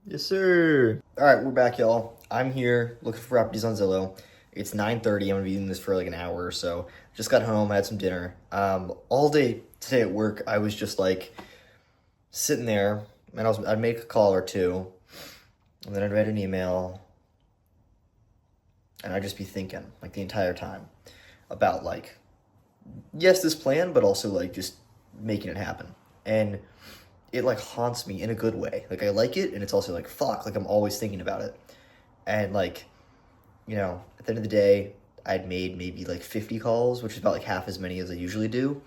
Yes, sir. All right, we're back, y'all. I'm here looking for properties on Zillow. It's 9:30. I'm gonna be doing this for like an hour or so. Just got home, had some dinner. All day today at work, I was just like sitting there, and I'd make a call or two, and then I'd write an email, and I'd just be thinking like the entire time about like, yes, this plan, but also like just making it happen. And it like haunts me in a good way. Like I like it, and it's also like, fuck, like I'm always thinking about it. And like, you know, at the end of the day, I'd made maybe like 50 calls, which is about like half as many as I usually do.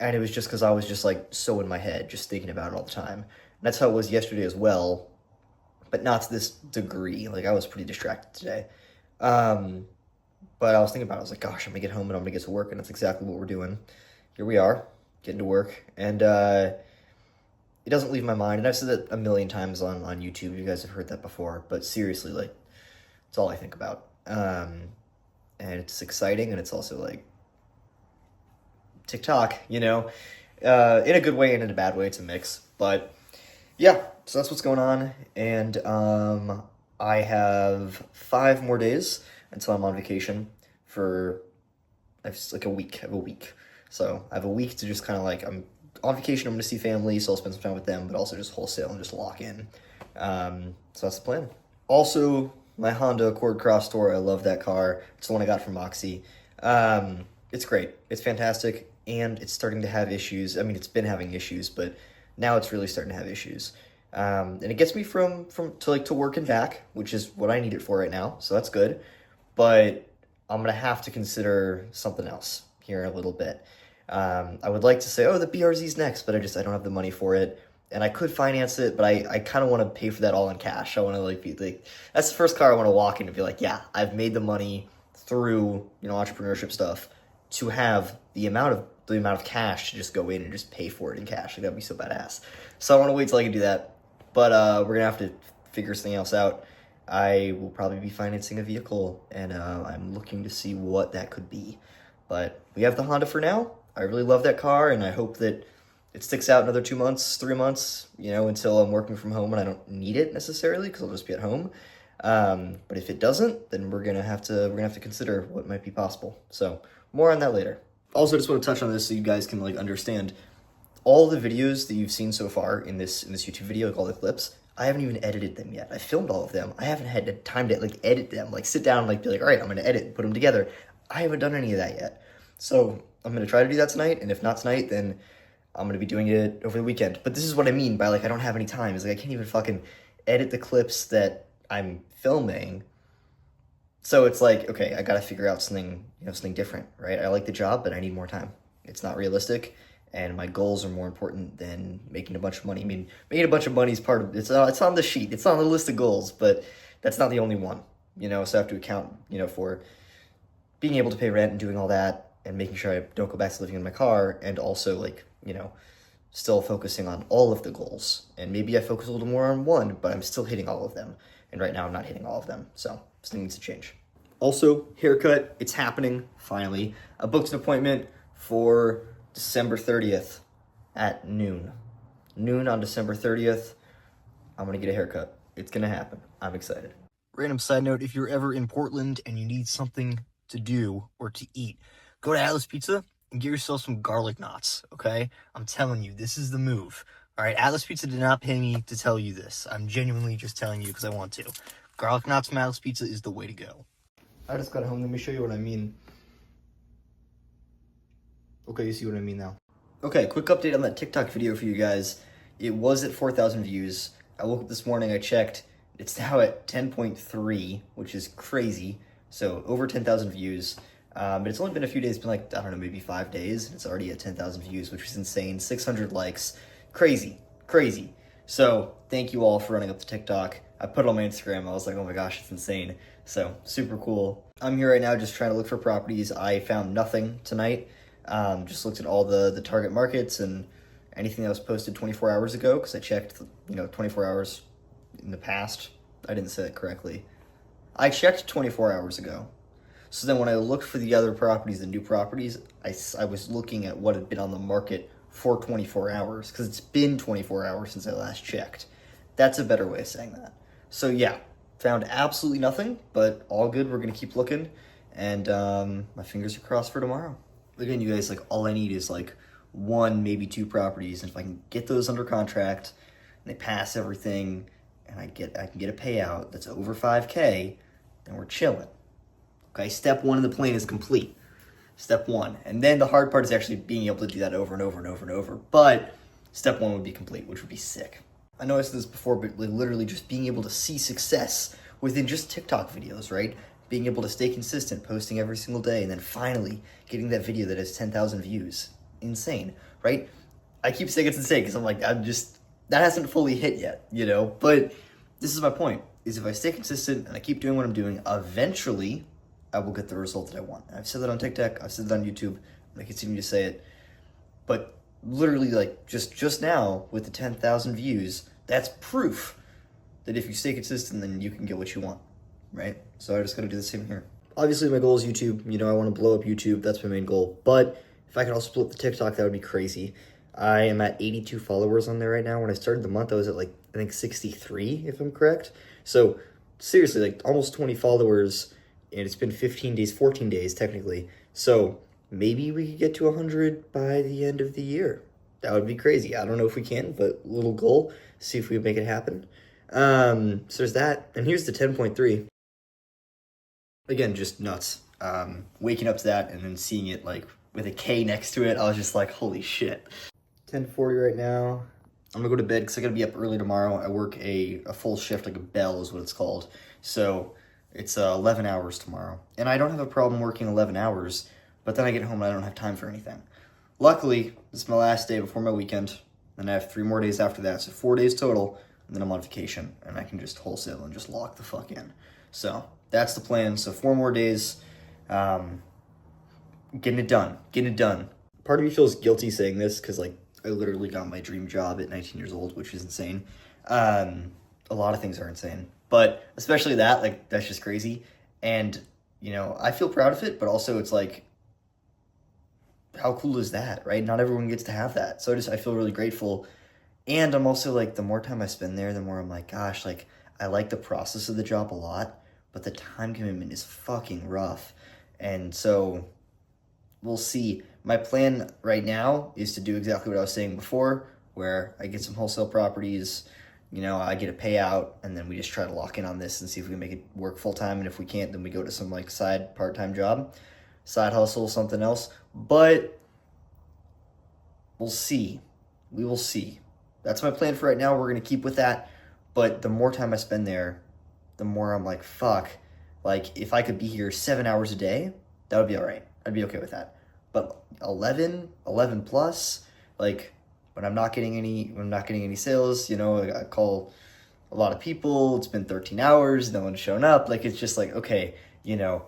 And it was just because I was just like so in my head, just thinking about it all the time. And that's how it was yesterday as well, but not to this degree. Like I was pretty distracted today. But I was thinking about it. I was like, gosh, I'm gonna get home and I'm gonna get to work, and that's exactly what we're doing. Here we are, getting to work, and it doesn't leave my mind. And I've said that a million times on YouTube. You guys have heard that before, but seriously, like, it's all I think about. And it's exciting, and it's also like TikTok, you know, in a good way and in a bad way. It's a mix, but yeah. So that's what's going on, and I have 5 more days until I'm on vacation for like a week. I have a week, so I have a week to just kind of like I'm on vacation. I'm going to see family, so I'll spend some time with them, but also just wholesale and just lock in. So that's the plan. Also, my Honda Accord Cross Tour, I love that car. It's the one I got from Moxie. It's great. It's fantastic, and it's starting to have issues. I mean, it's been having issues, but now it's really starting to have issues. And it gets me from to work and back, which is what I need it for right now. So that's good. But I'm gonna have to consider something else here in a little bit. I would like to say, oh, the BRZ's next, but I don't have the money for it. And I could finance it, but I kind of want to pay for that all in cash. I want to like be like, that's the first car I want to walk in and be like, yeah, I've made the money through, you know, entrepreneurship stuff to have the amount of cash to just go in and just pay for it in cash. Like, that'd be so badass. So I want to wait till I can do that. But we're gonna have to figure something else out. I will probably be financing a vehicle, and I'm looking to see what that could be. But we have the Honda for now. I really love that car, and I hope that it sticks out another 2 months, 3 months, you know, until I'm working from home and I don't need it necessarily because I'll just be at home. But if it doesn't, then we're gonna have to consider what might be possible. So more on that later. Also, just want to touch on this so you guys can like understand all the videos that you've seen so far in this YouTube video, like all the clips. I haven't even edited them yet. I filmed all of them. I haven't had the time to like edit them, like sit down and like be like, all right, I'm gonna edit and put them together. I haven't done any of that yet. So I'm gonna try to do that tonight, and if not tonight, then I'm gonna be doing it over the weekend. But this is what I mean by like I don't have any time. It's like I can't even fucking edit the clips that I'm filming. So it's like, okay, I gotta figure out something, you know, something different, right? I like the job, but I need more time. It's not realistic, and my goals are more important than making a bunch of money. I mean, making a bunch of money is part of it's on the sheet, it's on the list of goals, but that's not the only one, you know. So I have to account, you know, for being able to pay rent and doing all that, and making sure I don't go back to living in my car, and also like, you know, still focusing on all of the goals. And maybe I focus a little more on one, but I'm still hitting all of them. And right now I'm not hitting all of them, so something needs to change. Also, haircut, it's happening, finally. I booked an appointment for December 30th at noon. Noon on December 30th, I'm gonna get a haircut. It's gonna happen. I'm excited. Random side note, if you're ever in Portland and you need something to do or to eat, go to Atlas Pizza and get yourself some garlic knots, okay? I'm telling you, this is the move. All right, Atlas Pizza did not pay me to tell you this. I'm genuinely just telling you because I want to. Garlic knots from Atlas Pizza is the way to go. I just got home. Let me show you what I mean. Okay, you see what I mean now. Okay, quick update on that TikTok video for you guys. It was at 4,000 views. I woke up this morning, I checked. It's now at 10.3, which is crazy. So over 10,000 views. But it's only been a few days, it's been like, I don't know, maybe 5 days. And it's already at 10,000 views, which is insane. 600 likes. Crazy, crazy. So thank you all for running up the TikTok. I put it on my Instagram. I was like, oh my gosh, it's insane. So super cool. I'm here right now just trying to look for properties. I found nothing tonight. Just looked at all the target markets and anything that was posted 24 hours ago, because I checked, you know, 24 hours in the past. I didn't say that correctly. I checked 24 hours ago. So then when I looked for the other properties, the new properties, I was looking at what had been on the market for 24 hours, because it's been 24 hours since I last checked. That's a better way of saying that. So yeah, found absolutely nothing, but all good. We're going to keep looking, and my fingers are crossed for tomorrow. Again, you guys, like, all I need is like 1, maybe 2 properties, and if I can get those under contract and they pass everything and I can get a payout that's over 5K, then we're chilling. Okay, step 1 of the plan is complete. Step 1. And then the hard part is actually being able to do that over and over and over and over. But step 1 would be complete, which would be sick. I know I said this before, but literally just being able to see success within just TikTok videos, right? being able to stay consistent, posting every single day, and then finally getting that video that has 10,000 views. Insane, right? I keep saying it's insane because I'm like, that hasn't fully hit yet, you know? But this is my point, is if I stay consistent and I keep doing what I'm doing, eventually I will get the result that I want. I've said that on TikTok, I've said that on YouTube, and I continue to say it. But literally, like, just now, with the 10,000 views, that's proof that if you stay consistent, then you can get what you want, right? So I just gotta do the same here. Obviously, my goal is YouTube. You know, I want to blow up YouTube. That's my main goal. But if I could also split the TikTok, that would be crazy. I am at 82 followers on there right now. When I started the month, I was at, like, I think 63, if I'm correct. So, seriously, like, almost 20 followers, and it's been 15 days, 14 days, technically. So, maybe we could get to 100 by the end of the year. That would be crazy. I don't know if we can, but little goal. See if we can make it happen. So there's that. And here's the 10.3. Again, just nuts. Waking up to that and then seeing it, like, with a K next to it, I was just like, holy shit. 10:40 right now. I'm gonna go to bed because I gotta be up early tomorrow. I work a full shift, like a bell is what it's called. So it's 11 hours tomorrow. And I don't have a problem working 11 hours, but then I get home and I don't have time for anything. Luckily, this is my last day before my weekend, and I have 3 more days after that, so 4 days total, and then I'm on vacation, and I can just wholesale and just lock the fuck in. So that's the plan. So 4 more days, getting it done. Part of me feels guilty saying this because, like, I literally got my dream job at 19 years old, which is insane. A lot of things are insane, but especially that, like, that's just crazy. And, you know, I feel proud of it, but also it's like, how cool is that, right? Not everyone gets to have that. So I feel really grateful. And I'm also like, the more time I spend there, the more I'm like, gosh, like, I like the process of the job a lot, but the time commitment is fucking rough. And so we'll see. My plan right now is to do exactly what I was saying before, where I get some wholesale properties, you know, I get a payout, and then we just try to lock in on this and see if we can make it work full time. And if we can't, then we go to some, like, side part-time job, side hustle, something else. But we'll see. We will see. That's my plan for right now. We're going to keep with that. But the more time I spend there, the more I'm like, fuck. Like, if I could be here 7 hours a day, that would be all right. I'd be okay with that. But 11 plus, like, when I'm not getting any sales, you know, I call a lot of people. It's been 13 hours. No one's shown up. Like, it's just like, okay, you know.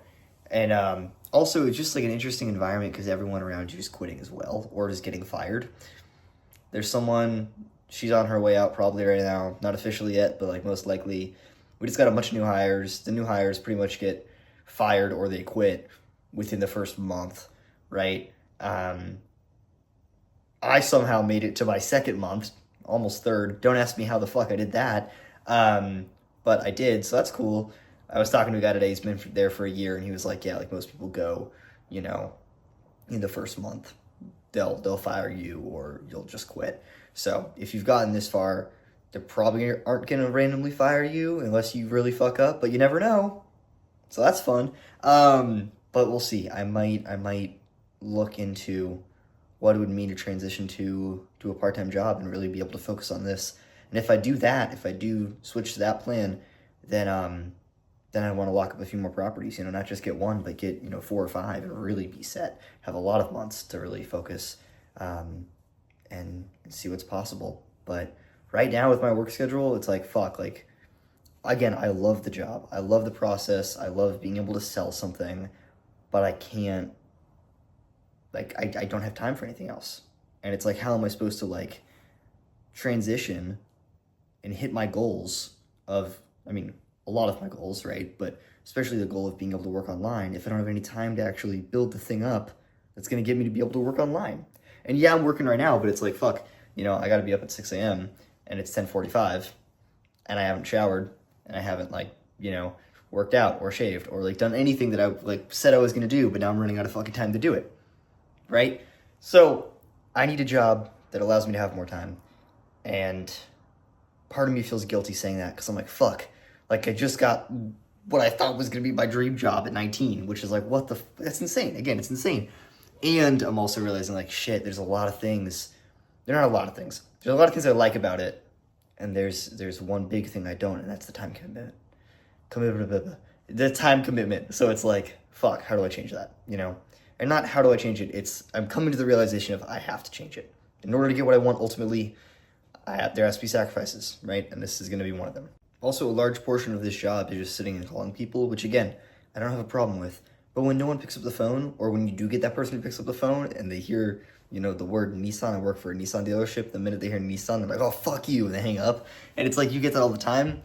And also, it's just like an interesting environment because everyone around you is quitting as well or is getting fired. There's someone, she's on her way out probably right now. Not officially yet, but, like, most likely. We just got a bunch of new hires. The new hires pretty much get fired or they quit within the first month, right? I somehow made it to my second month, almost third. Don't ask me how the fuck I did that. But I did, so that's cool. I was talking to a guy today, he's been there for a year, and he was like, yeah, like, most people go, you know, in the first month. They'll fire you or you'll just quit. So if you've gotten this far, they probably aren't going to randomly fire you unless you really fuck up, but you never know. So that's fun. But we'll see. I might look into what it would mean to transition to a part-time job and really be able to focus on this. And if I do that, if I do switch to that plan, then I want to lock up a few more properties, you know, not just get one, but get, you know, 4 or 5 and really be set. Have a lot of months to really focus and see what's possible. But right now with my work schedule, it's like, fuck, like, again, I love the job. I love the process. I love being able to sell something, but I can't, like, I don't have time for anything else. And it's like, how am I supposed to, like, transition and hit my goals of, I mean, a lot of my goals, right? But especially the goal of being able to work online if I don't have any time to actually build the thing up that's going to get me to be able to work online. And yeah, I'm working right now, but it's like, fuck, you know, I got to be up at 6 a.m. and it's 10:45 and I haven't showered and I haven't, like, you know, worked out or shaved or, like, done anything that I, like, said I was going to do, but now I'm running out of fucking time to do it, right? So I need a job that allows me to have more time. And part of me feels guilty saying that because I'm like, fuck, like, I just got what I thought was going to be my dream job at 19, which is like, what the that's insane. Again, it's insane. And I'm also realizing, like, shit, there's a lot of things. There are not a lot of things. There's a lot of things I like about it. And there's one big thing I don't, and that's the time commitment. the time commitment. So it's like, fuck, how do I change that? You know? And not how do I change it, it's I'm coming to the realization of I have to change it. In order to get what I want ultimately, there has to be sacrifices, right? And this is going to be one of them. Also, a large portion of this job is just sitting and calling people, which again, I don't have a problem with. But when no one picks up the phone, or when you do get that person who picks up the phone and they hear, you know, the word Nissan, I work for a Nissan dealership, the minute they hear Nissan, they're like, oh, fuck you, and they hang up. And it's like, you get that all the time.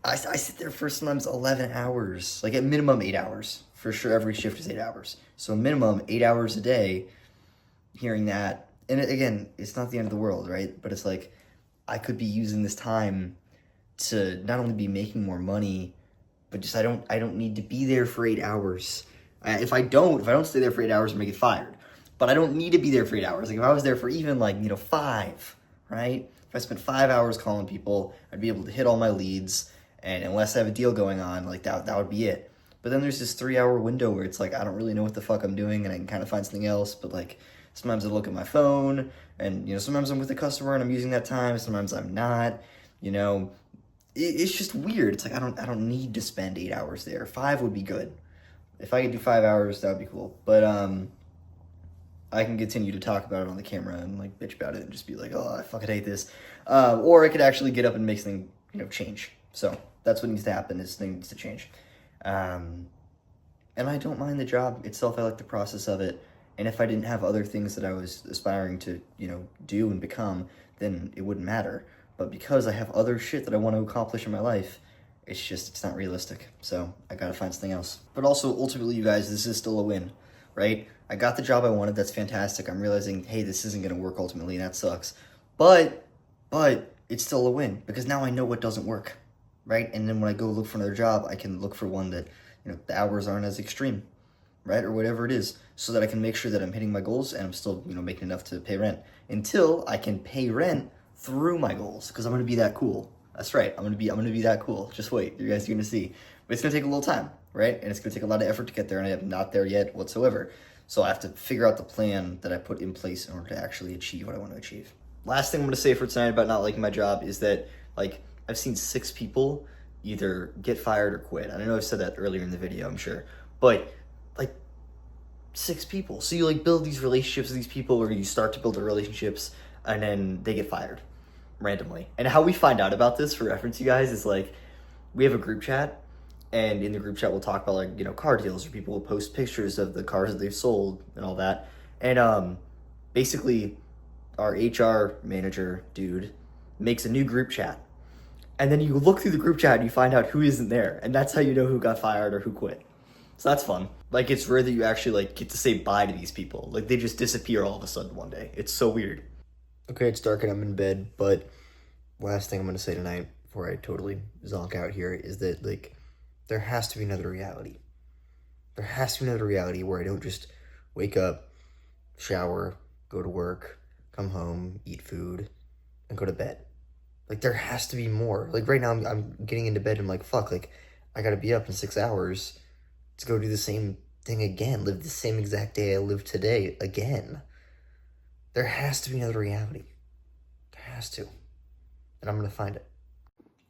I sit there for sometimes 11 hours, like at minimum 8 hours. For sure, every shift is 8 hours. So minimum 8 hours a day hearing that. And again, it's not the end of the world, right? But it's like, I could be using this time to not only be making more money, but just I don't need to be there for 8 hours. If I don't stay there for 8 hours, I'm gonna get fired. But I don't need to be there for 8 hours. Like if I was there for even like, 5, right? If I spent 5 hours calling people, I'd be able to hit all my leads. And unless I have a deal going on, like that would be it. But then there's this 3 hour window where it's like, I don't really know what the fuck I'm doing and I can kind of find something else. But like, sometimes I look at my phone and, sometimes I'm with a customer and I'm using that time. Sometimes I'm not, it's just weird. It's like, I don't need to spend 8 hours there. 5 would be good. If I could do 5 hours, that would be cool. But, I can continue to talk about it on the camera and like bitch about it and just be like, oh, I fucking hate this. Or I could actually get up and make something, change. So that's what needs to happen, is things needs to change. And I don't mind the job itself. I like the process of it. And if I didn't have other things that I was aspiring to, do and become, then it wouldn't matter. But because I have other shit that I want to accomplish in my life, it's not realistic. So I gotta find something else. But also, ultimately, you guys, this is still a win, right? I got the job I wanted. That's fantastic. I'm realizing, hey, this isn't gonna work ultimately, and that sucks. But it's still a win because now I know what doesn't work, right? And then when I go look for another job, I can look for one that, the hours aren't as extreme, right? Or whatever it is, so that I can make sure that I'm hitting my goals and I'm still, making enough to pay rent until I can pay rent through my goals, because I'm going to be that cool. That's right. I'm going to be that cool. Just wait. You guys are going to see. But it's going to take a little time, right? And it's going to take a lot of effort to get there, and I am not there yet whatsoever. So I have to figure out the plan that I put in place in order to actually achieve what I want to achieve. Last thing I'm going to say for tonight about not liking my job is that, I've seen 6 people either get fired or quit. I know I've said that earlier in the video, I'm sure. But, 6 people. So you, build these relationships with these people, or you start to build the relationships, and then they get fired randomly. And how we find out about this, for reference, you guys, is, we have a group chat, and in the group chat we'll talk about, car deals, or people will post pictures of the cars that they've sold and all that. And, basically, our HR manager dude makes a new group chat. And then you look through the group chat and you find out who isn't there. And that's how you know who got fired or who quit. So that's fun. It's rare that you actually, get to say bye to these people. They just disappear all of a sudden one day. It's so weird. Okay, it's dark and I'm in bed, but last thing I'm going to say tonight before I totally zonk out here is that, there has to be another reality. There has to be another reality where I don't just wake up, shower, go to work, come home, eat food, and go to bed. There has to be more. Right now, I'm getting into bed and I'm like, fuck, I gotta be up in 6 hours to go do the same thing again, live the same exact day I lived today again. There has to be another reality. There has to. And I'm gonna find it.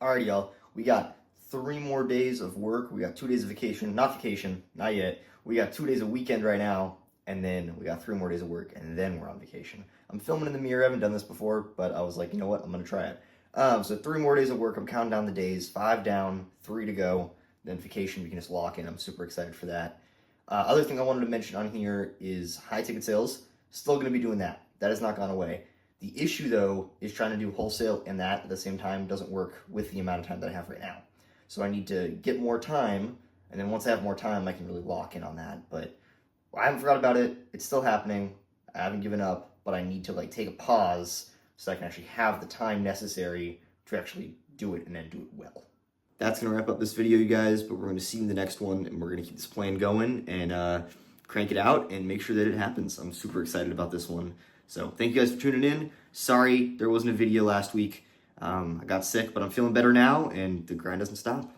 Alright, y'all. We got 3 more days of work. We got 2 days of vacation. Not vacation, not yet. We got 2 days of weekend right now. And then we got 3 more days of work, and then we're on vacation. I'm filming in the mirror. I haven't done this before, but I was like, you know what? I'm gonna try it. So 3 more days of work. I'm counting down the days. 5 down, 3 to go. Then vacation, we can just lock in. I'm super excited for that. Other thing I wanted to mention on here is high ticket sales. Still going to be doing that. That has not gone away. The issue, though, is trying to do wholesale and that at the same time doesn't work with the amount of time that I have right now. So I need to get more time, and then once I have more time, I can really lock in on that. But I haven't forgot about it. It's still happening. I haven't given up, but I need to take a pause so I can actually have the time necessary to actually do it and then do it well. That's going to wrap up this video, you guys, but we're going to see you in the next one, and we're going to keep this plan going and crank it out and make sure that it happens. I'm super excited about this one. So thank you guys for tuning in. Sorry there wasn't a video last week. I got sick, but I'm feeling better now, and the grind doesn't stop.